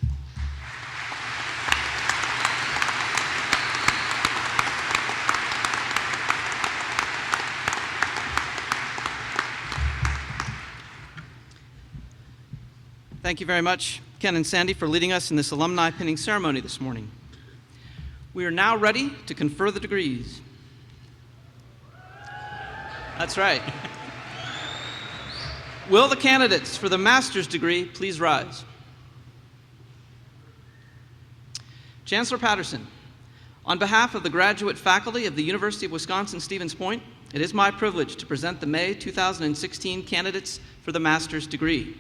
Speaker 4: Thank you very much, Ken and Sandy, for leading us in this alumni pinning ceremony this morning. We are now ready to confer the degrees. That's right. Will the candidates for the master's degree please rise? Chancellor Patterson, on behalf of the graduate faculty of the University of Wisconsin-Stevens Point, it is my privilege to present the May 2016 candidates for the master's degree.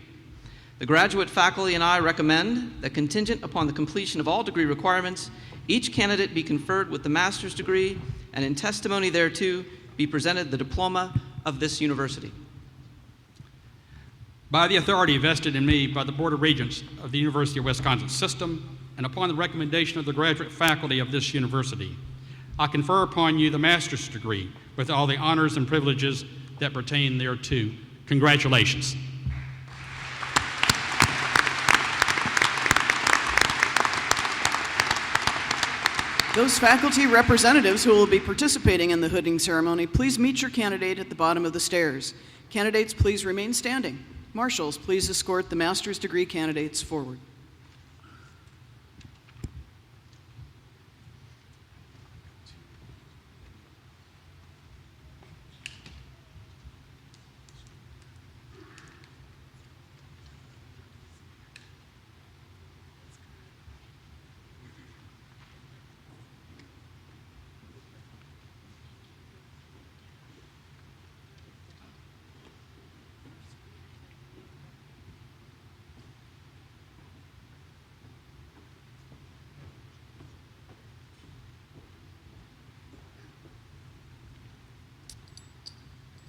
Speaker 4: The graduate faculty and I recommend that, contingent upon the completion of all degree requirements, each candidate be conferred with the master's degree, and in testimony thereto be presented the diploma of this university.
Speaker 3: By the authority vested in me by the Board of Regents of the University of Wisconsin System, and upon the recommendation of the graduate faculty of this university, I confer upon you the master's degree with all the honors and privileges that pertain thereto. Congratulations.
Speaker 1: Those faculty representatives who will be participating in the hooding ceremony, please meet your candidate at the bottom of the stairs. Candidates, please remain standing. Marshals, please escort the master's degree candidates forward.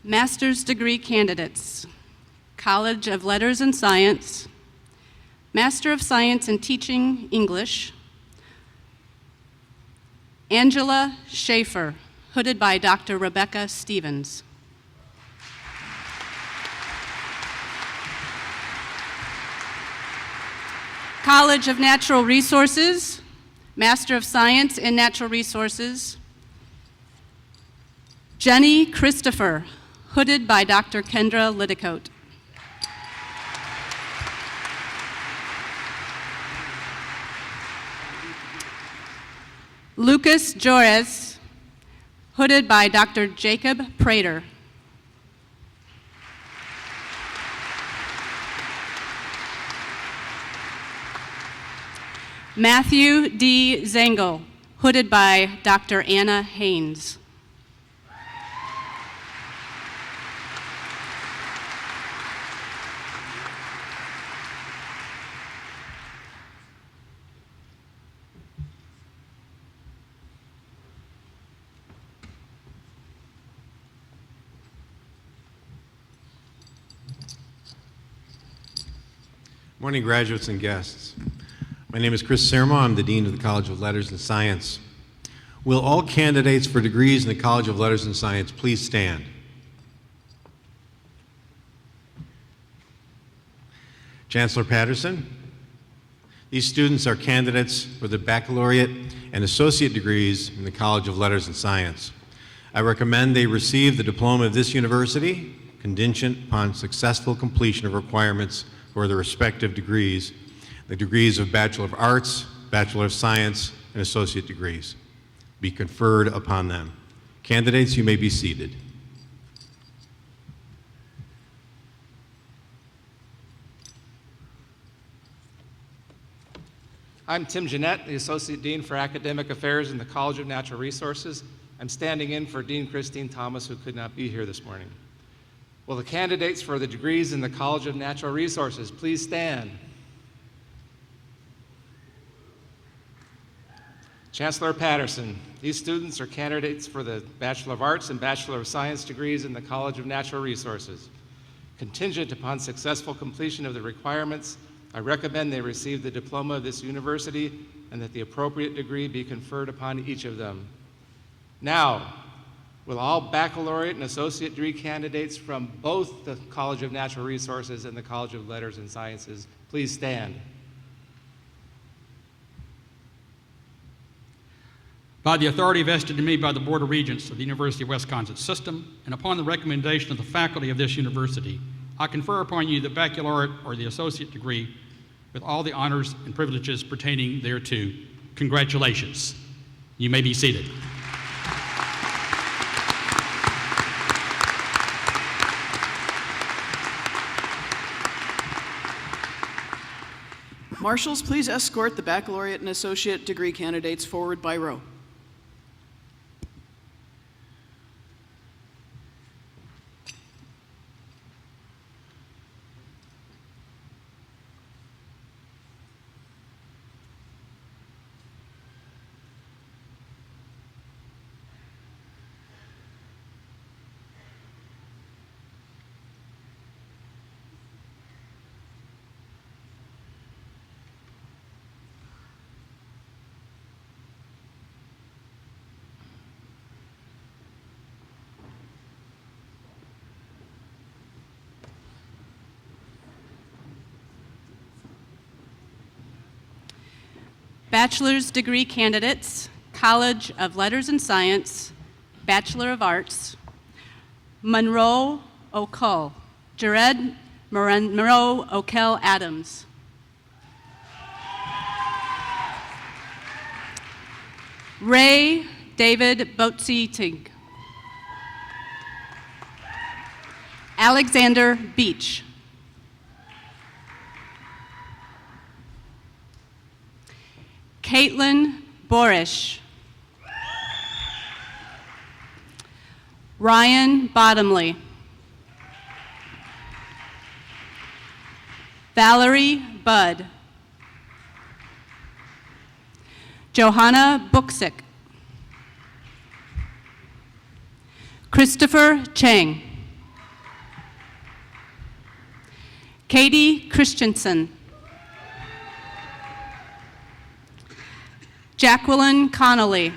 Speaker 9: Master's degree candidates, College of Letters and Science, Master of Science in Teaching English, Angela Schaefer, hooded by Dr. Rebecca Stevens. College of Natural Resources, Master of Science in Natural Resources, Jenny Christopher, hooded by Dr. Kendra Liddicoat. Lucas Jores, hooded by Dr. Jacob Prater. Matthew D. Zengel, hooded by Dr. Anna Haynes.
Speaker 10: Morning, graduates and guests. My name is Chris Sermo. I'm the Dean of the College of Letters and Science. Will all candidates for degrees in the College of Letters and Science please stand? Chancellor Patterson, these students are candidates for the baccalaureate and associate degrees in the College of Letters and Science. I recommend they receive the diploma of this university, contingent upon successful completion of requirements for their respective degrees, the degrees of Bachelor of Arts, Bachelor of Science, and associate degrees be conferred upon them. Candidates, you may be seated.
Speaker 11: I'm Tim Jeanette, the Associate Dean for Academic Affairs in the College of Natural Resources. I'm standing in for Dean Christine Thomas, who could not be here this morning. Will the candidates for the degrees in the College of Natural Resources please stand? Chancellor Patterson, these students are candidates for the Bachelor of Arts and Bachelor of Science degrees in the College of Natural Resources. Contingent upon successful completion of the requirements, I recommend they receive the diploma of this university and that the appropriate degree be conferred upon each of them. Now, will all baccalaureate and associate degree candidates from both the College of Natural Resources and the College of Letters and Sciences please stand?
Speaker 3: By the authority vested in me by the Board of Regents of the University of Wisconsin System, and upon the recommendation of the faculty of this university, I confer upon you the baccalaureate or the associate degree with all the honors and privileges pertaining thereto. Congratulations. You may be seated.
Speaker 1: Marshals, please escort the baccalaureate and associate degree candidates forward by row.
Speaker 12: Bachelor's degree candidates, College of Letters and Science, Bachelor of Arts, Monroe O'Cull, Jared Monroe O'Cull Adams. Ray David Boatsy-Tig. Alexander Beach. Caitlin Borish. Ryan Bottomley. Valerie Budd. Johanna Buksick. Christopher Chang. Katie Christensen. Jacqueline Connolly.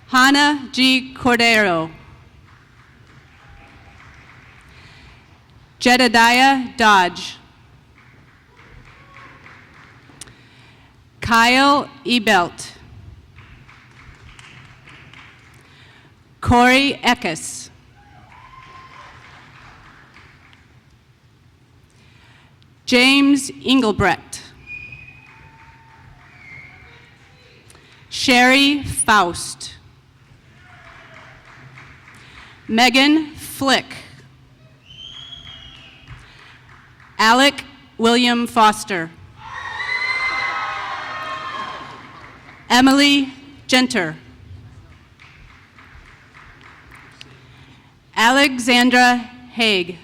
Speaker 12: Hannah G. Cordero. Jedediah Dodge. Kyle Ebelt. Corey Eckes. James Engelbrecht. Sherry Faust. Megan Flick. Alec William Foster. Emily Genter. Alexandra Haig.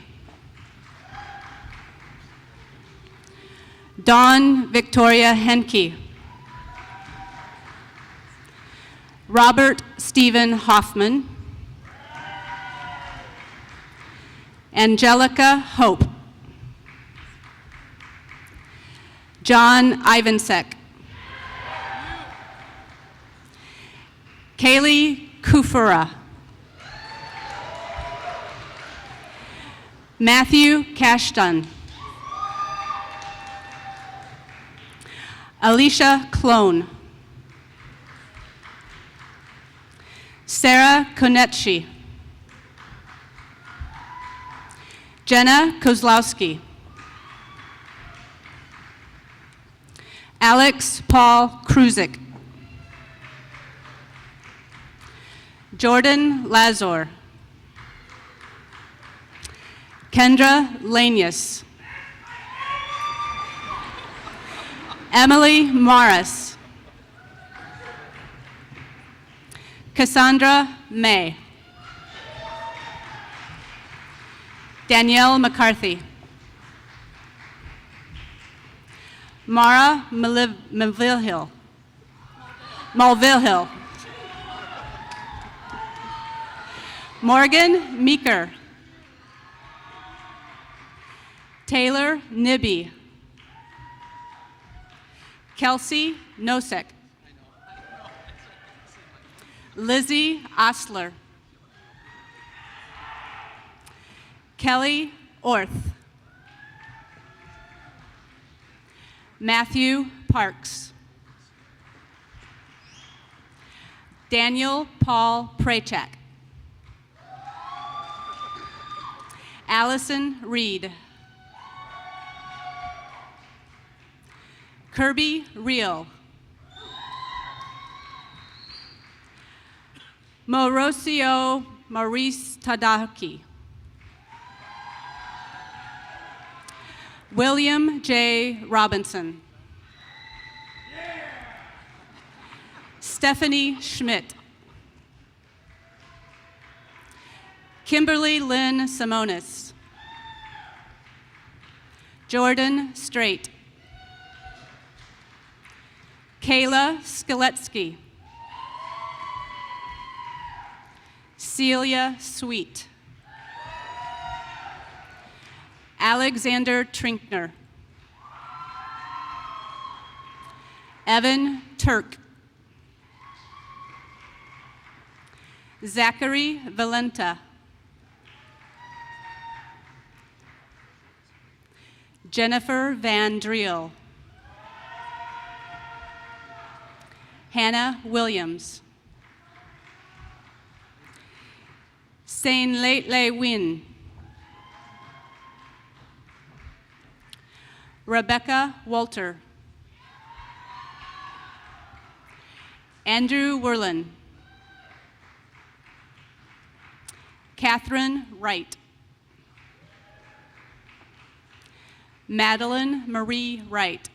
Speaker 12: Dawn Victoria Henke. Robert Stephen Hoffman. Angelica Hope. John Ivansek. Kaylee Kufura. Matthew Cashton. Alicia Clone. Sarah Konetchi. Jenna Kozlowski. Alex Paul Kruzik. Jordan Lazor. Kendra Lanius. Emily Morris. Cassandra May. Danielle McCarthy. Mara Mulvihill. Morgan Meeker. Taylor Nibby. Kelsey Nosek. Lizzie Osler. Kelly Orth. Matthew Parks. Daniel Paul Prachak. Allison Reed. Kirby Reel. Mauricio Maurice Tadaki. William J. Robinson. Stephanie Schmidt. Kimberly Lynn Simonis. Jordan Straight. Kayla Skeletsky. Celia Sweet. Alexander Trinkner. Evan Turk. Zachary Valenta. Jennifer Van Driel. Hannah Williams. Sain Leitle Win. Rebecca Walter. Andrew Werlin. Catherine Wright. Madeline Marie Wright.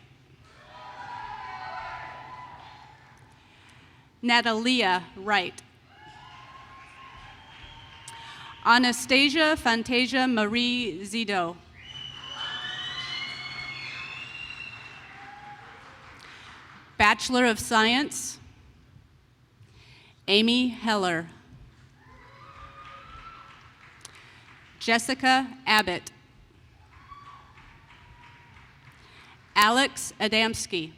Speaker 12: Natalia Wright. Anastasia Fantasia Marie Zido. Bachelor of Science, Amy Heller. Jessica Abbott. Alex Adamski.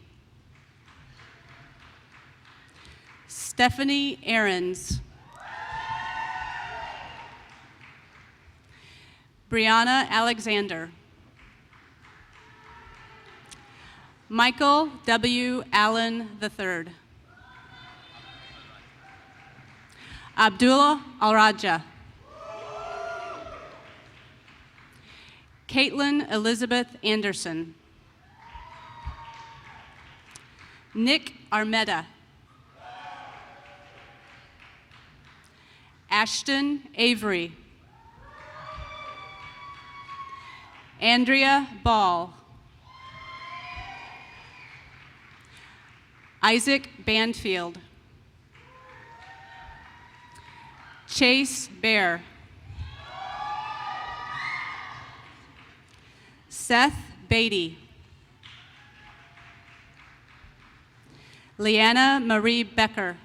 Speaker 12: Stephanie Ahrens. Brianna Alexander. Michael W. Allen III. Abdullah Al-Raja. Caitlin Elizabeth Anderson. Nick Armetta. Ashton Avery. Andrea Ball. Isaac Banfield. Chase Bear. Seth Beatty. Leanna Marie Becker.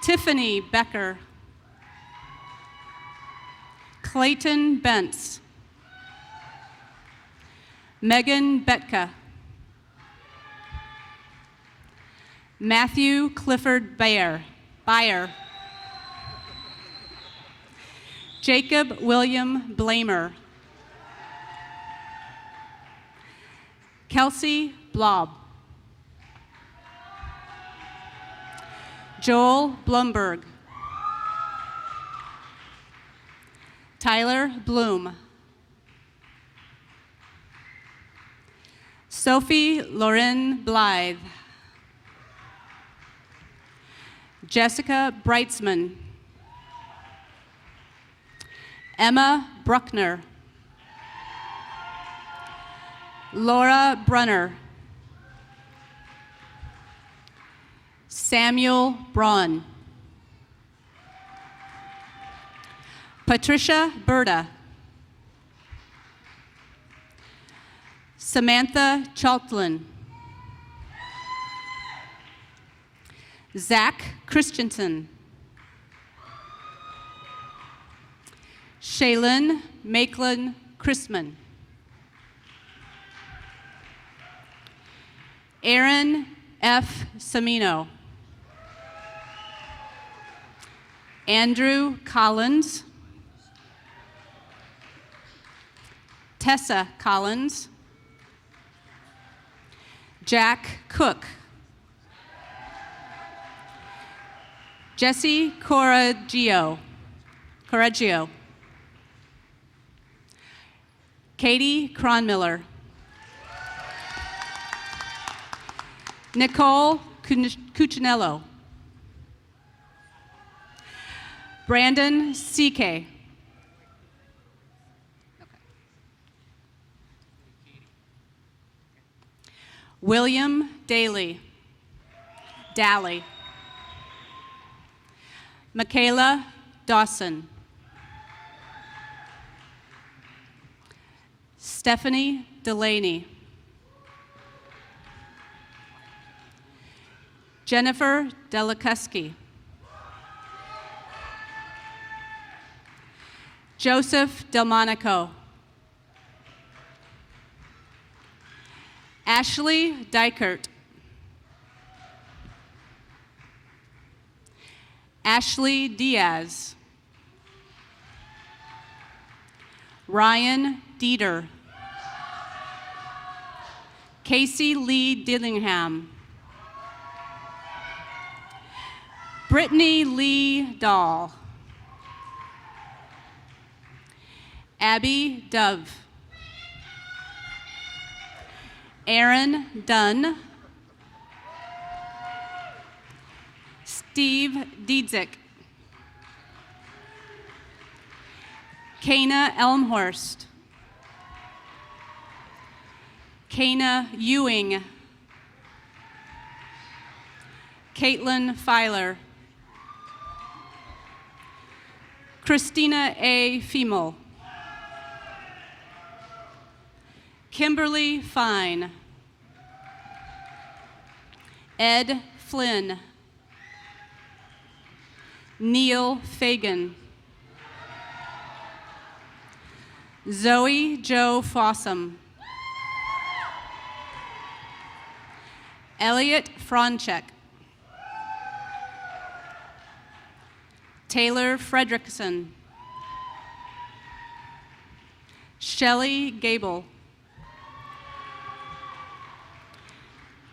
Speaker 12: Tiffany Becker. Clayton Bentz. Megan Betka. Matthew Clifford Bayer. Jacob William Blamer. Kelsey Blob. Joel Blumberg. Tyler Bloom. Sophie Lauren Blythe. Jessica Breitzman. Emma Bruckner. Laura Brunner. Samuel Braun. Patricia Berta. Samantha Chaltlin. Zach Christensen. Shaylin Maitland Christman. Aaron F. Samino. Andrew Collins. Tessa Collins. Jack Cook. Jesse Correggio. Katie Cronmiller. Nicole Cuccinello. Brandon C.K. William Daly. Michaela Dawson. Stephanie Delaney. Jennifer Delakuski. Joseph Delmonico. Ashley Dykert. Ashley Diaz. Ryan Dieter. Casey Lee Dillingham. Brittany Lee Dahl. Abby Dove. Aaron Dunn. Steve Diedzik. Kana Elmhorst. Kana Ewing. Caitlin Filer. Christina A. Femel. Kimberly Fine. Ed Flynn. Neil Fagan. Zoe Joe Fossum. Elliot Franchek. Taylor Fredrickson. Shelley Gable.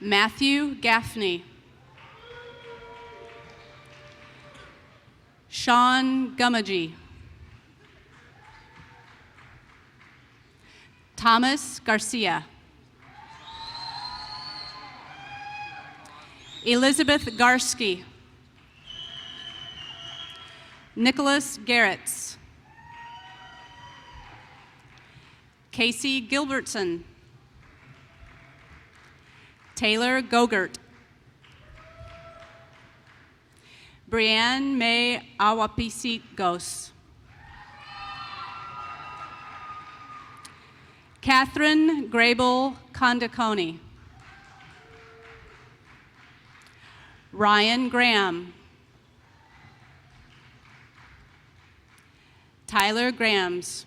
Speaker 12: Matthew Gaffney. Sean Gummagee. Thomas Garcia. Elizabeth Garsky. Nicholas Garretts. Casey Gilbertson. Taylor Gogurt. Brianne May Awapisi Gos. Catherine Grable Condaconi. Ryan Graham. Tyler Grams.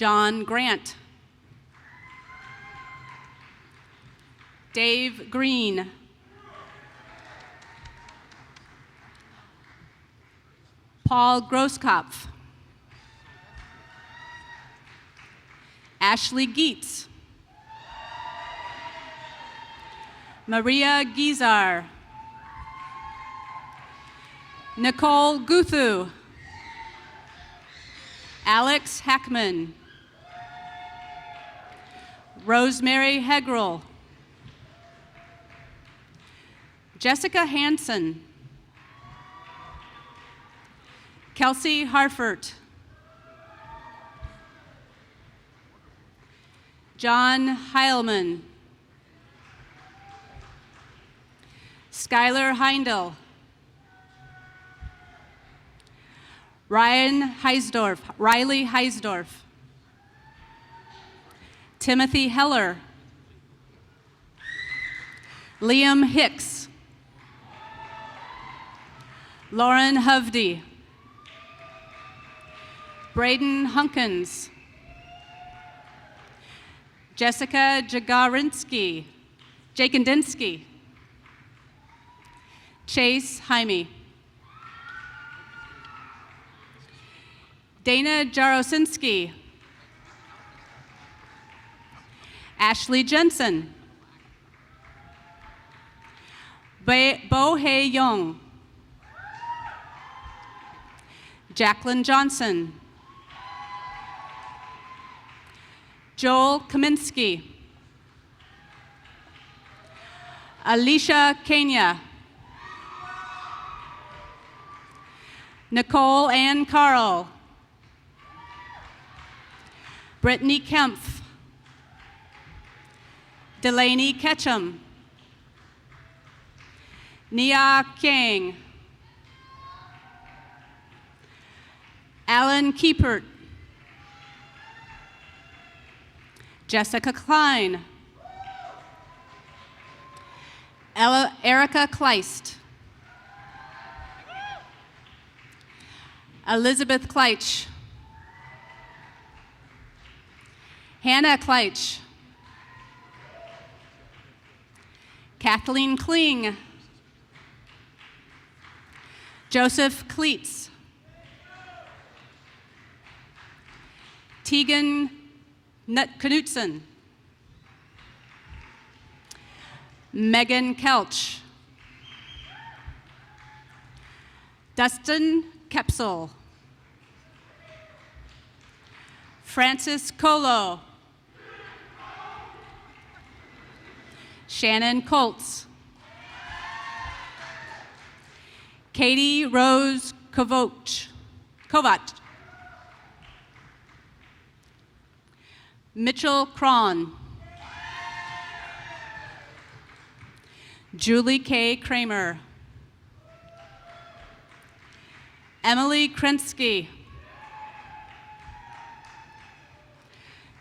Speaker 12: John Grant. Dave Green. Paul Grosskopf. Ashley Geetz. Maria Gizar. Nicole Guthu. Alex Hackman. Rosemary Hegrel. Jessica Hansen. Kelsey Harfert. John Heilman. Skylar Heindel. Riley Heisdorf. Timothy Heller. Liam Hicks. Lauren Hovde. Braden Hunkins. Jessica Jagondinsky. Chase Jaime. Dana Jarosinski. Ashley Jensen. Bo Hae Young. Jacqueline Johnson. Joel Kaminsky. Alicia Kenya. Nicole Ann Carl. Brittany Kempf. Delaney Ketchum. Nia Kang. Alan Kiepert. Jessica Klein. Erica Kleist. Elizabeth Kleitch. Hannah Kleitch. Kathleen Kling. Joseph Kleetz. Tegan Knutson. Megan Kelch. Dustin Kepsel. Francis Colo. Shannon Colts. Katie Rose Kovach. Mitchell Cron. Julie K. Kramer. Emily Krensky.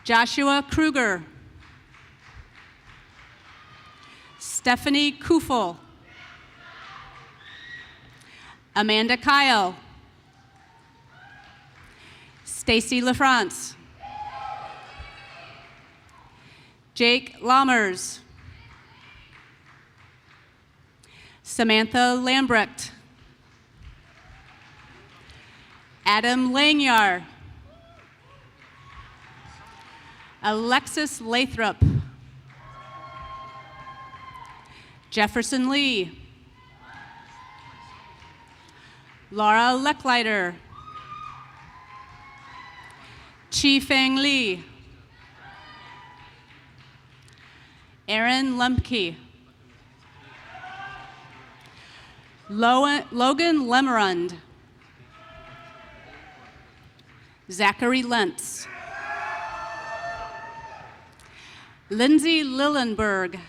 Speaker 12: Joshua Kruger. Stephanie Kufel. Amanda Kyle. Stacy LaFrance. Jake Lammers. Samantha Lambrecht. Adam Langyar. Alexis Lathrop. Jefferson Lee. Laura Leckleiter. Chi Feng Lee. Aaron Lemke. Logan Lemerund. Zachary Lentz. Lindsay Lillenberg.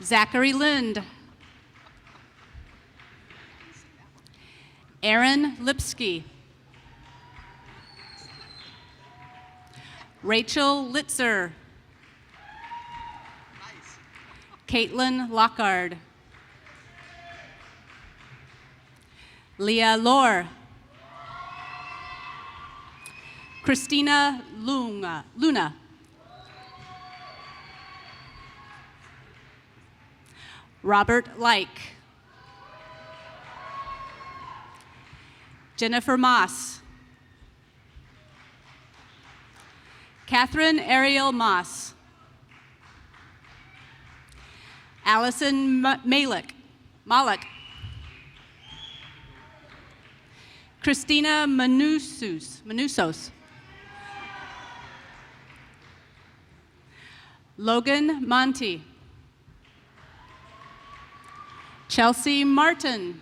Speaker 12: Zachary Lind. Aaron Lipsky. Rachel Litzer. Caitlin Lockard. Leah Lohr. Christina Luna. Robert Like. Jennifer Moss. Catherine Ariel Moss. Allison Malik. Christina Manusos. Logan Monty. Chelsea Martin.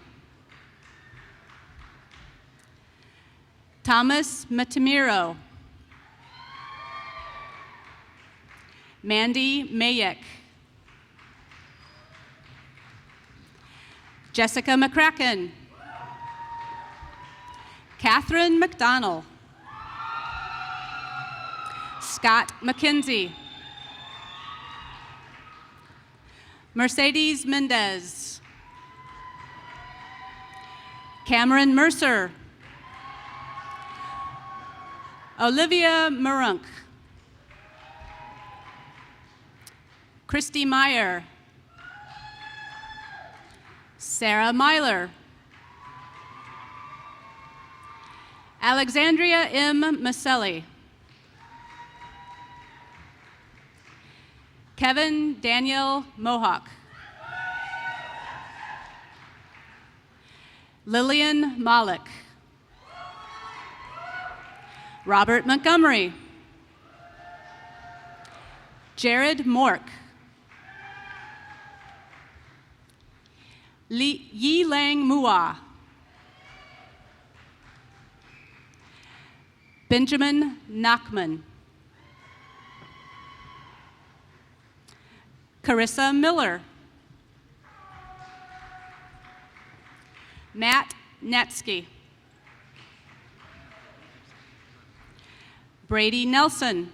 Speaker 12: Thomas Matamiro. Mandy Mayek. Jessica McCracken. Catherine McDonald. Scott McKenzie. Mercedes Mendez. Cameron Mercer. Olivia Marunk. Christy Meyer. Sarah Myler. Alexandria M. Maselli. Kevin Daniel Mohawk. Lillian Malik. Robert Montgomery. Jared Mork. Yi Lang Mua. Benjamin Nachman. Carissa Miller. Matt Netsky. Brady Nelson.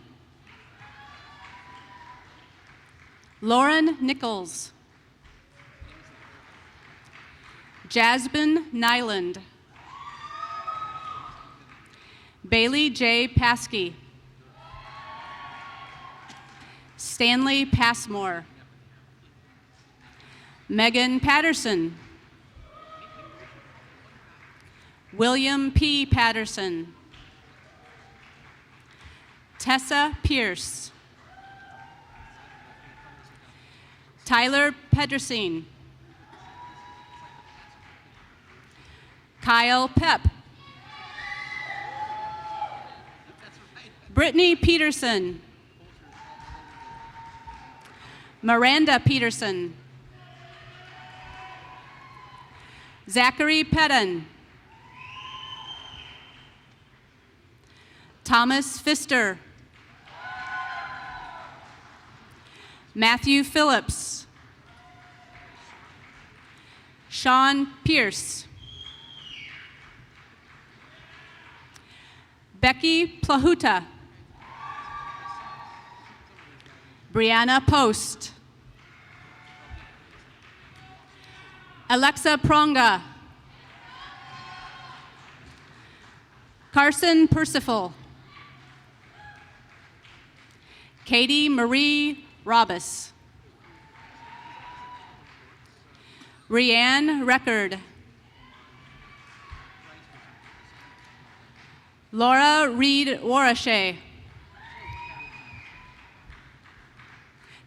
Speaker 12: Lauren Nichols. Jasmine Nyland. Bailey J. Paskey. Stanley Passmore. Megan Patterson. William P. Patterson. Tessa Pierce. Tyler Pedersen. Kyle Pep. Brittany Peterson. Miranda Peterson. Zachary Pettin. Thomas Pfister. Matthew Phillips. Sean Pierce. Becky Plahuta. Brianna Post. Alexa Pronga. Carson Percival. Katie Marie Robus. Rianne Record. Laura Reed Warashe.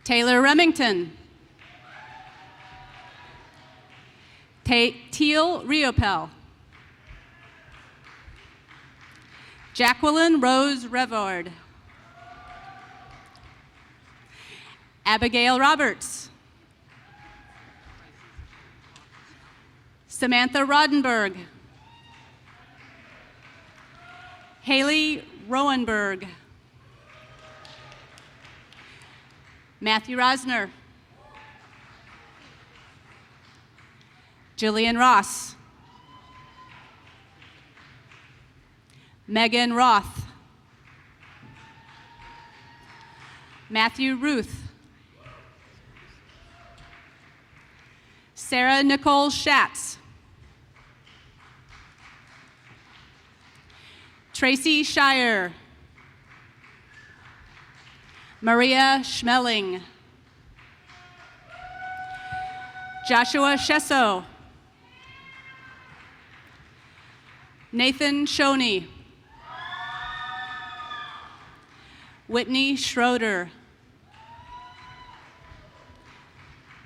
Speaker 12: Taylor Remington. Teal Riopel. Jacqueline Rose Revord. Abigail Roberts. Samantha Rodenberg. Haley Rowenberg. Matthew Rosner. Jillian Ross. Megan Roth. Matthew Ruth. Sarah Nicole Schatz. Tracy Shire. Maria Schmeling. Joshua Shesso. Nathan Shoney. Whitney Schroeder.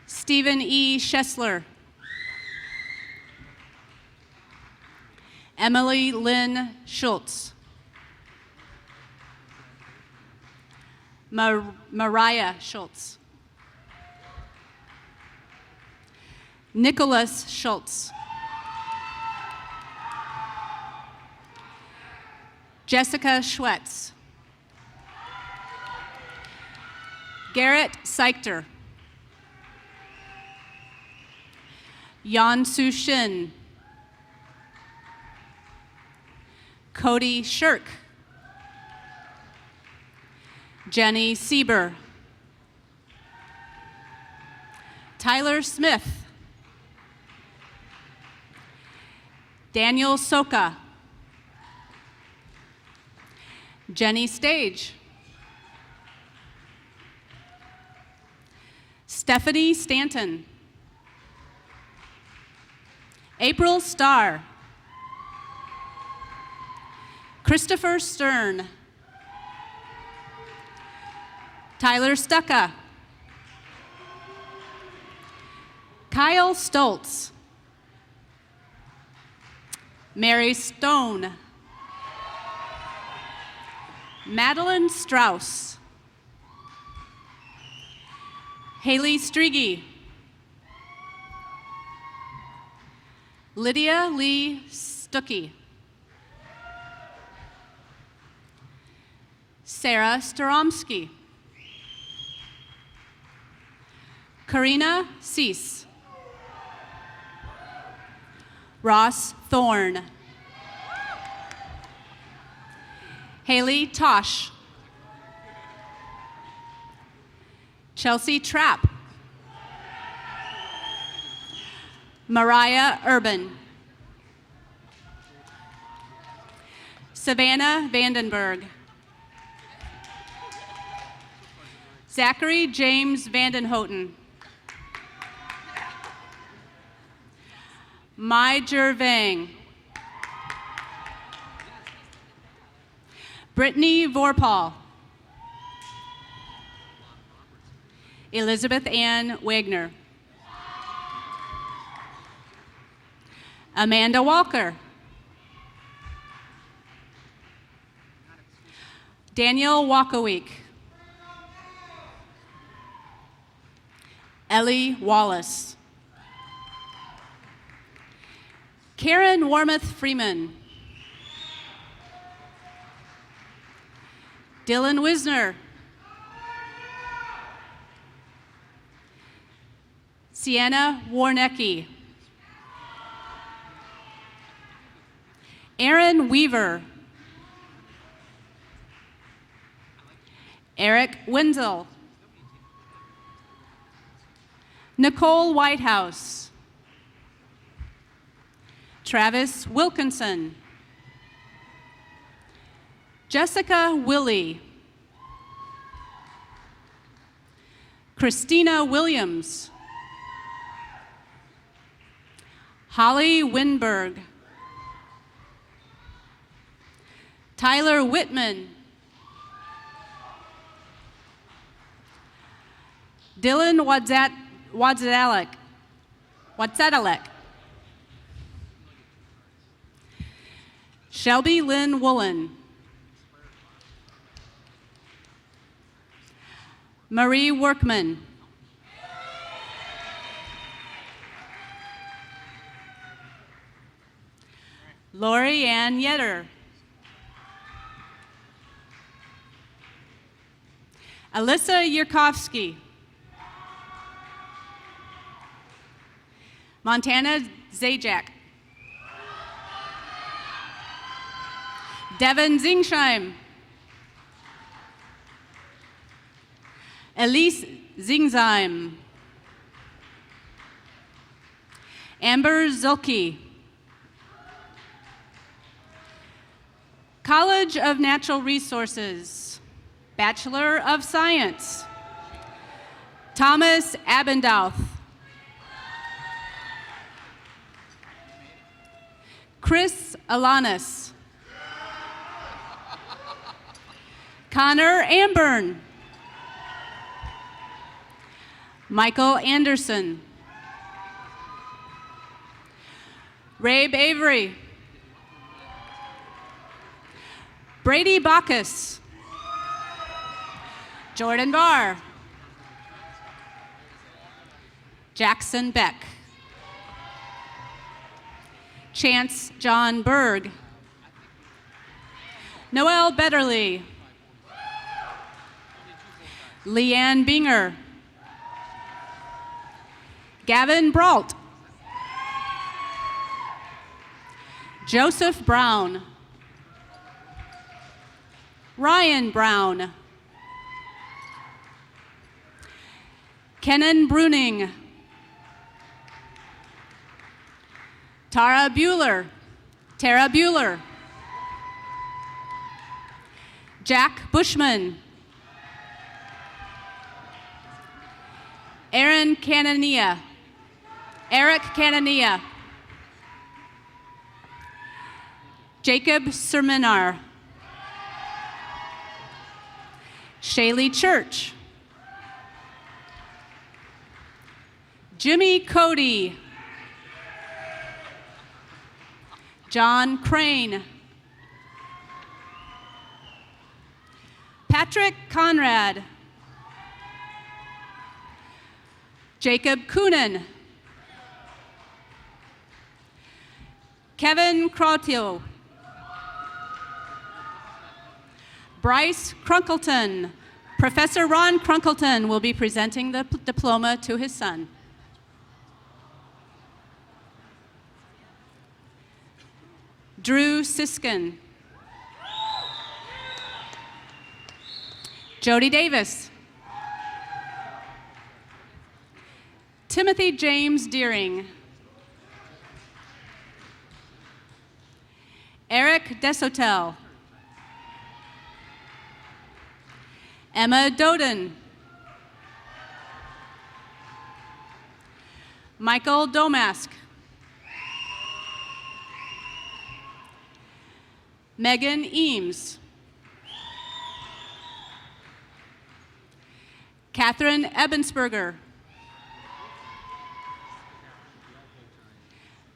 Speaker 12: Stephen E. Schessler. Emily Lynn Schultz. Mariah Schultz. Nicholas Schultz. Jessica Schwetz. Garrett Seichter. Yan Su Shin. Cody Shirk. Jenny Sieber. Tyler Smith. Daniel Soka. Jenny Stage. Stephanie Stanton. April Starr. Christopher Stern. Tyler Stucka. Kyle Stoltz. Mary Stone. Madeline Strauss. Haley Strigi. Lydia Lee Stuckey. Sarah Staromsky. Karina Cease. Ross Thorne. Haley Tosh. Chelsea Trapp. Mariah Urban. Savannah Vandenberg. Zachary James Vandenhoten. Mai Jervang. Brittany Vorpal. Elizabeth Ann Wagner. Amanda Walker. Daniel Walkowiek. Ellie Wallace. Karen Warmoth Freeman. Dylan Wisner. Sienna Warnecki. Aaron Weaver. Eric Wenzel. Nicole Whitehouse. Travis Wilkinson. Jessica Willie. Christina Williams. Holly Winberg. Tyler Whitman. Dylan Wadzadalek. Shelby Lynn Woolen. Marie Workman. Lori Ann Yetter. Alyssa Yurkovsky. Montana Zajac. Devin Zingsheim. Elise Zingsheim. Amber Zulke. College of Natural Resources. Bachelor of Science. Thomas Abendouth. Chris Alanis. Connor Amburn. Michael Anderson. Rabe Avery. Brady Bacchus. Jordan Barr. Jackson Beck. Chance John Berg. Noel Betterly. Leanne Binger. Gavin Brault. Joseph Brown. Ryan Brown. Kenan Bruning. Tara Bueller. Tara Bueller. Jack Bushman. Aaron Canania. Eric Canania. Jacob Serminar. Shaylee Church. Jimmy Cody. John Crane. Patrick Conrad. Jacob Coonan. Kevin Crotio. Bryce Crunkleton. Professor Ron Crunkleton will be presenting the diploma to his son. Drew Siskin. Jody Davis. Timothy James Deering. Eric Desotel. Emma Doden. Michael Domask. Megan Eames. Catherine Ebensberger.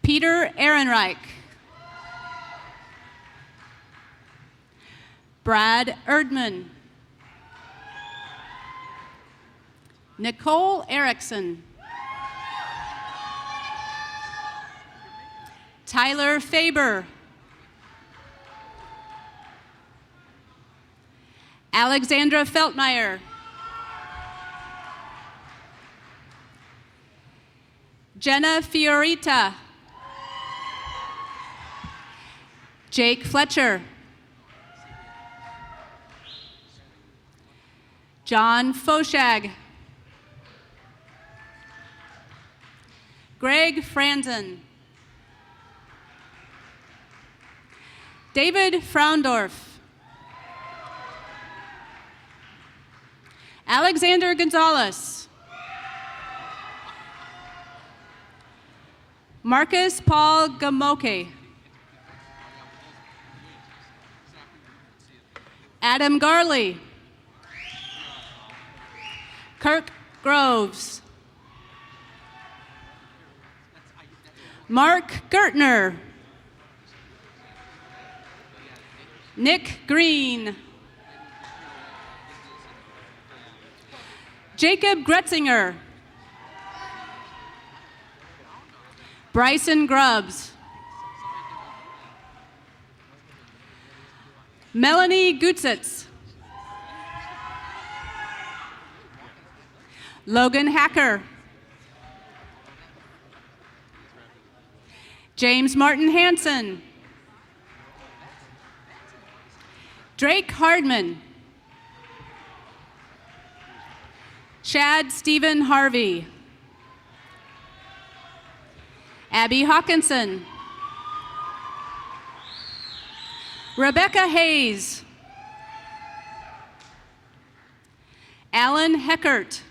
Speaker 12: Peter Ehrenreich. Brad Erdman. Nicole Erickson. Tyler Faber. Alexandra Feltmeyer. Jenna Fiorita. Jake Fletcher. John Foshag. Greg Franzen. David Fraundorf. Alexander Gonzalez. Marcus Paul Gamoke. Adam Garley. Kirk Groves. Mark Gertner. Nick Green. Jacob Gretzinger. Bryson Grubbs. Melanie Gutzitz. Logan Hacker. James Martin Hansen. Drake Hardman. Chad Stephen Harvey. Abby Hawkinson. Rebecca Hayes. Alan Heckert.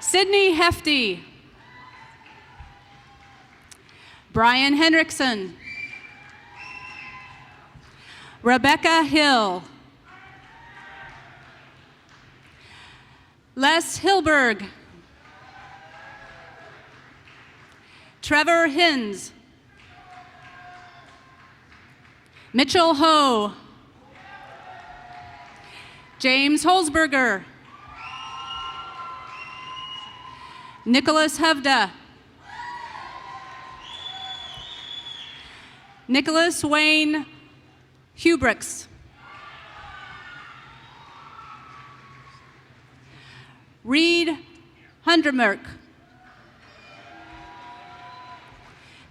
Speaker 12: Sydney Hefty. Brian Hendrickson. Rebecca Hill. Les Hilberg. Trevor Hins. Mitchell Ho. James Holzberger. Nicholas Hevda. Nicholas Wayne Hubricks. Reed Hundermerk.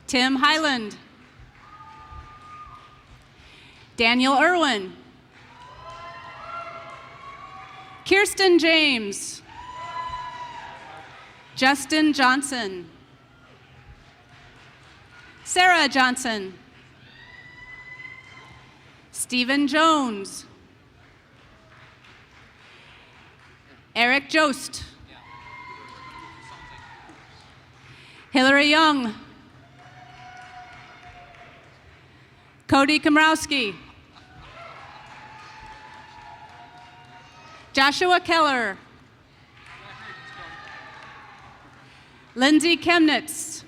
Speaker 12: Tim Highland. Daniel Irwin. Kirsten James. Justin Johnson. Sarah Johnson. Stephen Jones. Eric Jost. Hillary Young. Cody Komrowski. Joshua Keller. Lindsay Chemnitz.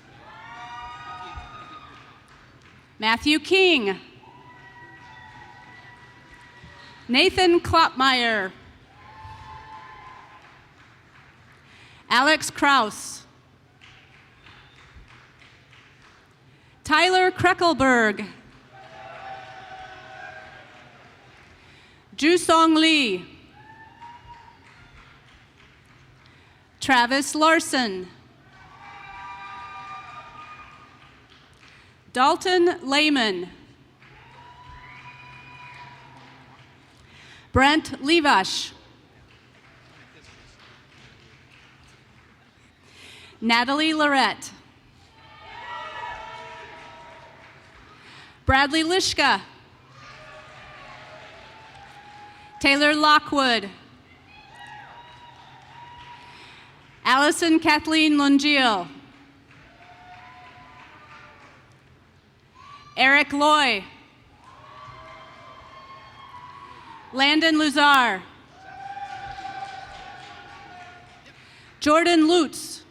Speaker 12: Matthew King. Nathan Klopmeyer. Alex Kraus. Tyler Kreckelberg. Ju-Song Lee. Travis Larson. Dalton Lehman. Brent Levash. Natalie Lorette. Bradley Lishka. Taylor Lockwood. Allison Kathleen Lungiel. Eric Loy. Landon Luzar. Jordan Lutz.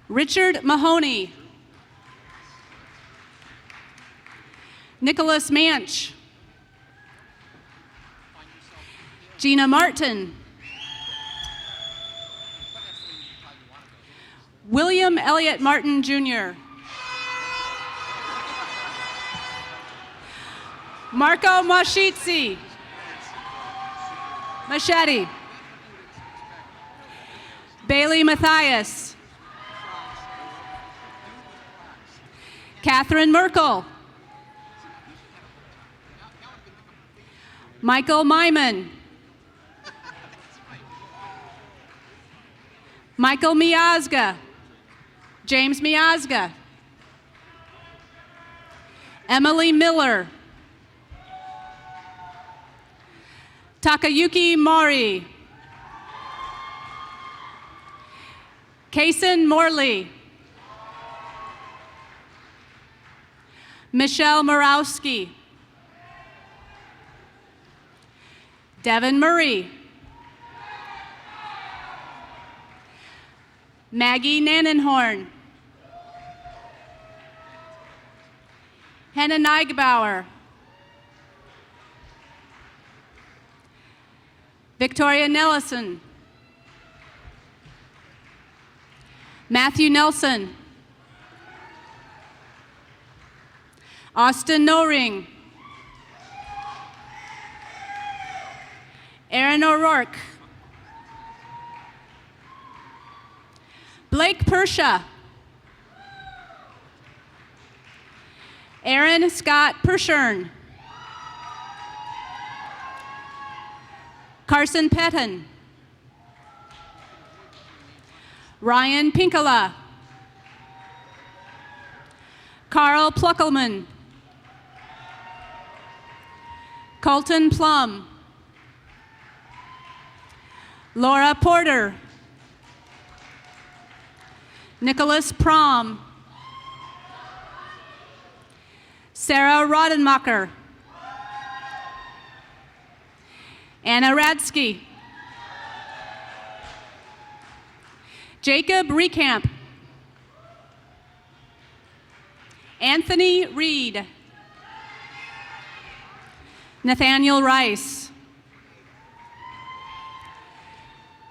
Speaker 12: Richard Mahoney. Nicholas Manch. Gina Martin. William Elliott Martin, Jr. Marco Machizzi. Machete. Bailey Matthias. Catherine Merkel. Michael Myman. Michael Miazga. James Miazga. Emily Miller. Takayuki Mori. Kason Morley. Michelle Morawski. Devin Murray. Maggie Nannenhorn. Hannah Neigebauer. Victoria Nellison. Matthew Nelson. Austin Noring. Aaron O'Rourke. Blake Persha. Aaron Scott Pershern. Carson Petton. Ryan Pinkala. Carl Pluckelman. Colton Plum. Laura Porter. Nicholas Prom. Sarah Rodenmacher. Anna Radsky. Jacob Recamp. Anthony Reed. Nathaniel Rice.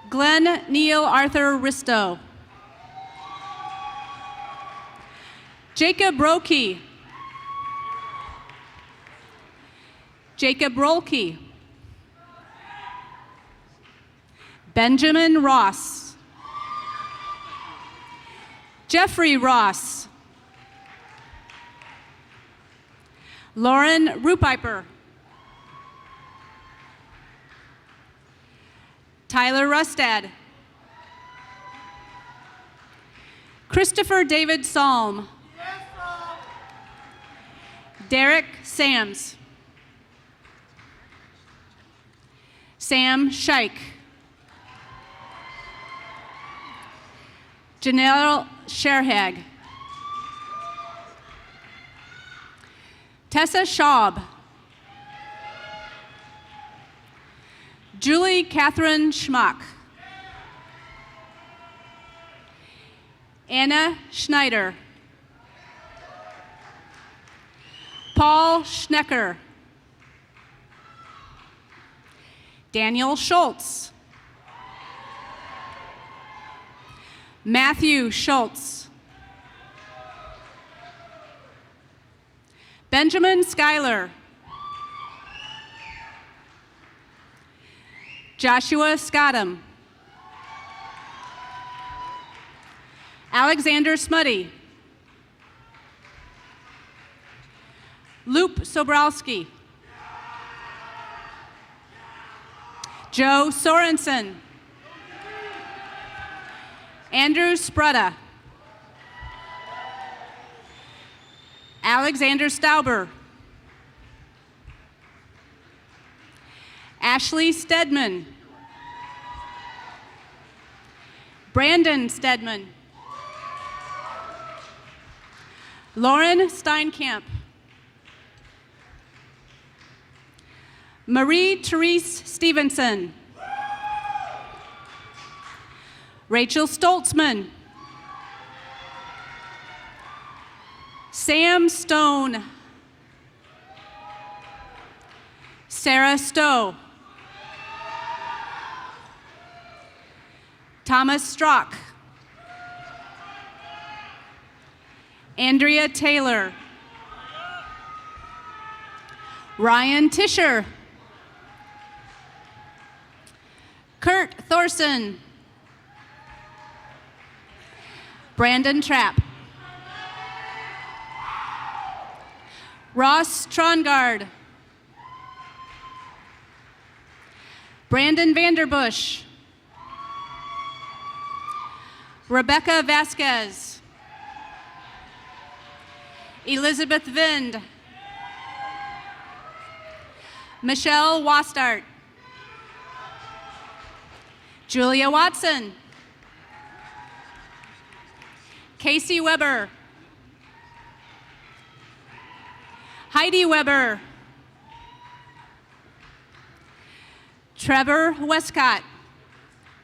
Speaker 12: Glenn Neil Arthur Risto. Jacob Roki. Jacob Rolke. Benjamin Ross. Jeffrey Ross. Lauren Rupiper. Tyler Rustad. Christopher David Salm. Derek Sams. Sam Scheich. Janelle Sherhag. Tessa Schaub. Julie Catherine Schmack. Anna Schneider. Paul Schnecker. Daniel Schultz. Matthew Schultz. Benjamin Schuyler. Joshua Scottum. Alexander Smutty. Loop Sobrowski. Joe Sorensen. Andrew Sprutta. Alexander Stauber. Ashley Stedman. Brandon Stedman. Lauren Steinkamp. Marie Therese Stevenson. Rachel Stoltzman. Sam Stone. Sarah Stowe. Thomas Strock. Andrea Taylor. Ryan Tischer. Kurt Thorson. Brandon Trapp. Ross Trongard. Brandon Vanderbush. Rebecca Vasquez. Elizabeth Vind. Michelle Wastart. Julia Watson. Casey Weber. Heidi Weber. Trevor Westcott.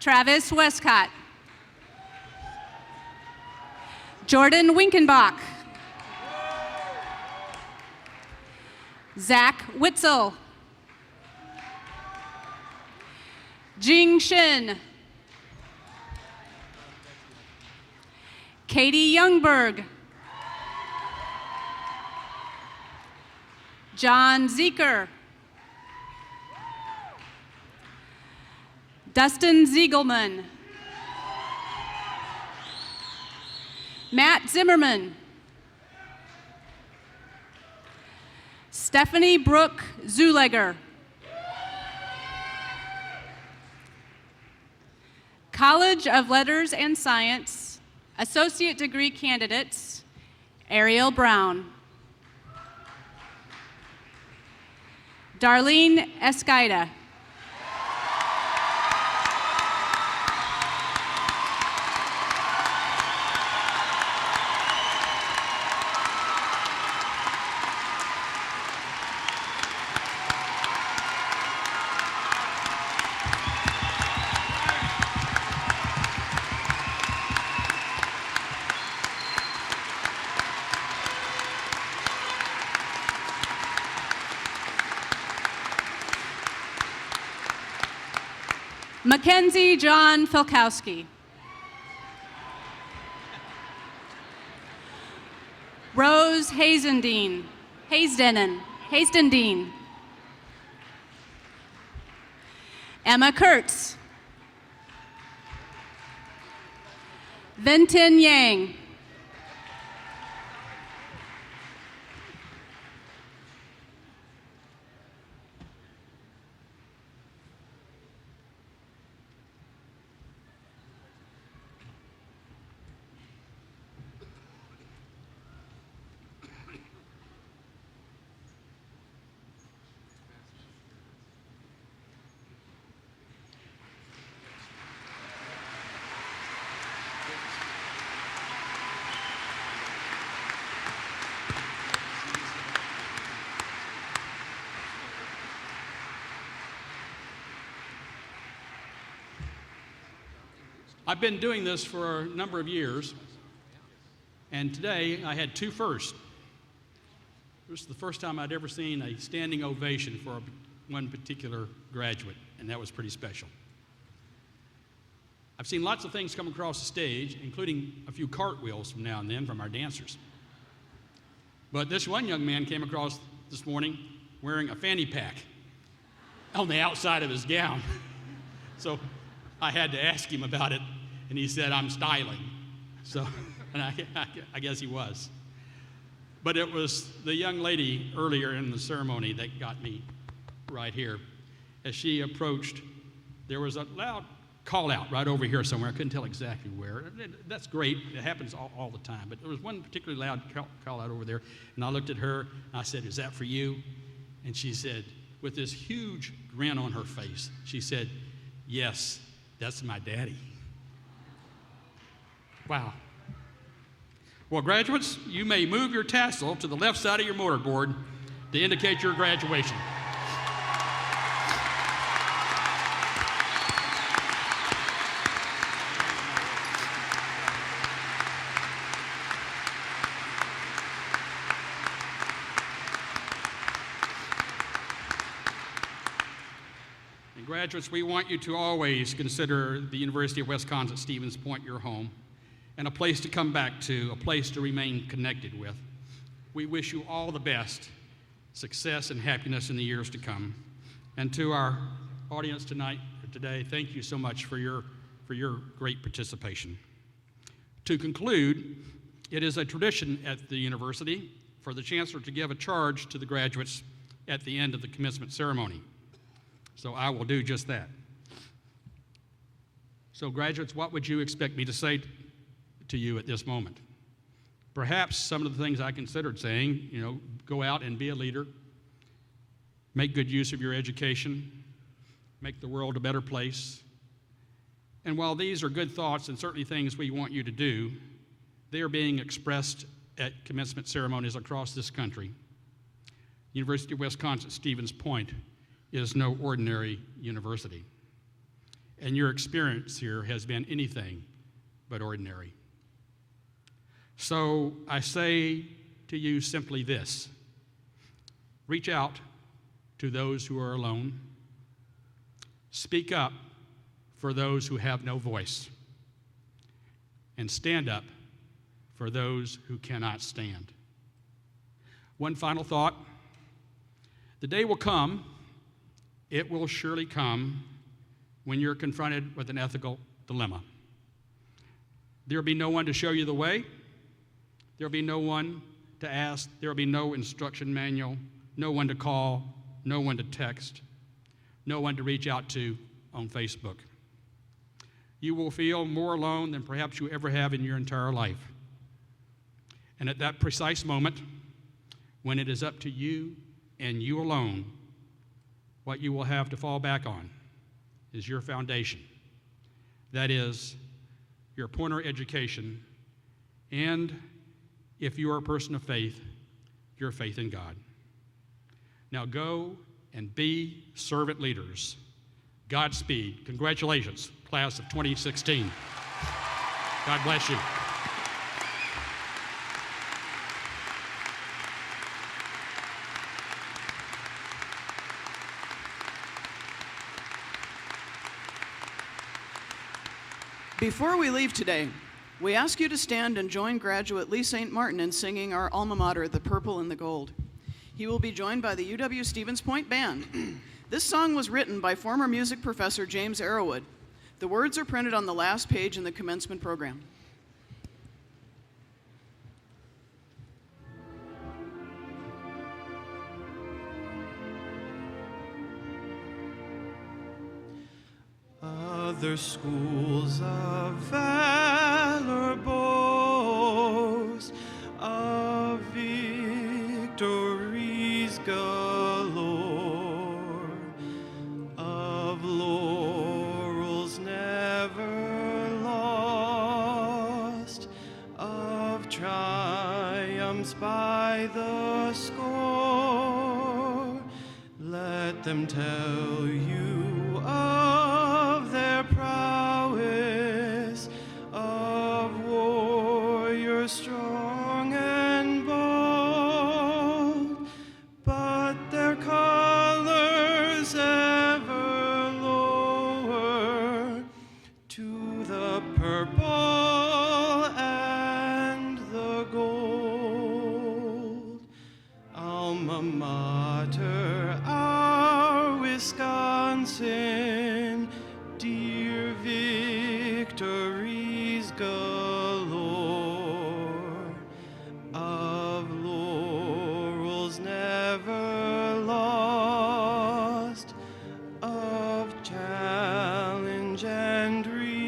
Speaker 12: Travis Westcott. Jordan Winkenbach. Zach Witzel. Jing Shin. Katie Youngberg. John Zeker. Dustin Ziegelman. Matt Zimmerman. Stephanie Brooke Zulegger. College of Letters and Science, Associate Degree candidates, Ariel Brown. Darlene Escaida. Mackenzie John Filkowski. Rose Hazendine. Hazdendine. Emma Kurtz. Vinton Yang.
Speaker 3: I've been doing this for a number of years, and today I had two firsts. This is the first time I'd ever seen a standing ovation for one particular graduate, and that was pretty special. I've seen lots of things come across the stage, including a few cartwheels from now and then from our dancers. But this one young man came across this morning wearing a fanny pack on the outside of his gown. So I had to ask him about it, and he said, "I'm styling." So, and I guess he was. But it was the young lady earlier in the ceremony that got me right here. As she approached, there was a loud call out right over here somewhere. I couldn't tell exactly where. That's great. It happens all the time. But there was one particularly loud call out over there. And I looked at her, and I said, "Is that for you?" And she said, with this huge grin on her face, she said, "Yes, that's my daddy." Wow. Well, graduates, you may move your tassel to the left side of your mortarboard to indicate your graduation. And graduates, we want you to always consider the University of Wisconsin-Stevens Point your home, and a place to come back to, a place to remain connected with. We wish you all the best, success and happiness in the years to come. And to our audience today, thank you so much for your great participation. To conclude, it is a tradition at the university for the chancellor to give a charge to the graduates at the end of the commencement ceremony. So I will do just that. So graduates, what would you expect me to say to you at this moment? Perhaps some of the things I considered saying, go out and be a leader, make good use of your education, make the world a better place. And while these are good thoughts and certainly things we want you to do, they are being expressed at commencement ceremonies across this country. University of Wisconsin-Stevens Point is no ordinary university, and your experience here has been anything but ordinary. So I say to you simply this: reach out to those who are alone. Speak up for those who have no voice. And stand up for those who cannot stand. One final thought. The day will come, it will surely come, when you're confronted with an ethical dilemma. There will be no one to show you the way. There will be no one to ask. There will be no instruction manual, no one to call, no one to text, no one to reach out to on Facebook. You will feel more alone than perhaps you ever have in your entire life. And at that precise moment, when it is up to you and you alone what you will have to fall back on is your foundation. That is, your pointer education, and if you are a person of faith, your faith in God. Now go and be servant leaders. Godspeed. Congratulations, class of 2016. God bless you.
Speaker 1: Before we leave today, we ask you to stand and join graduate Lee St. Martin in singing our alma mater, The Purple and the Gold. He will be joined by the UW-Stevens Point Band. This song was written by former music professor James Arrowwood. The words are printed on the last page in the commencement program.
Speaker 2: Other schools of valor boast of victories galore, of laurels never lost, of triumphs by the score. Let them tell you of their prowess, of warriors strong and bold, but their colors ever lower to the purple and the gold. Alma mater, our Wisconsin, dear victories galore, of laurels never lost, of challenge and repose,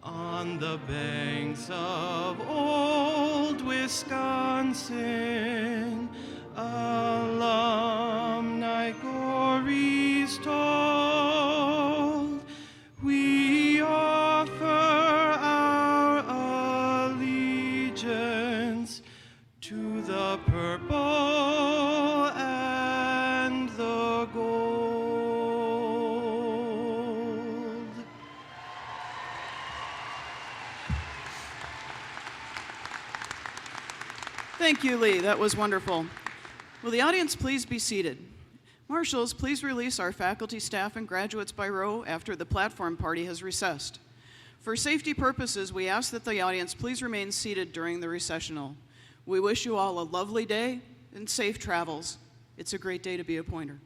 Speaker 2: on the banks of old Wisconsin, alumni glories told, we offer our allegiance to the purple and the gold.
Speaker 1: Thank you, Lee. That was wonderful. Will the audience please be seated? Marshals, please release our faculty, staff, and graduates by row after the platform party has recessed. For safety purposes, we ask that the audience please remain seated during the recessional. We wish you all a lovely day and safe travels. It's a great day to be a Pointer.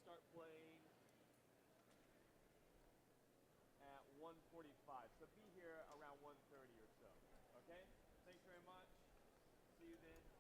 Speaker 13: start playing at 1:45. So be here around 1:30 or so. Okay? Thanks very much. See you then.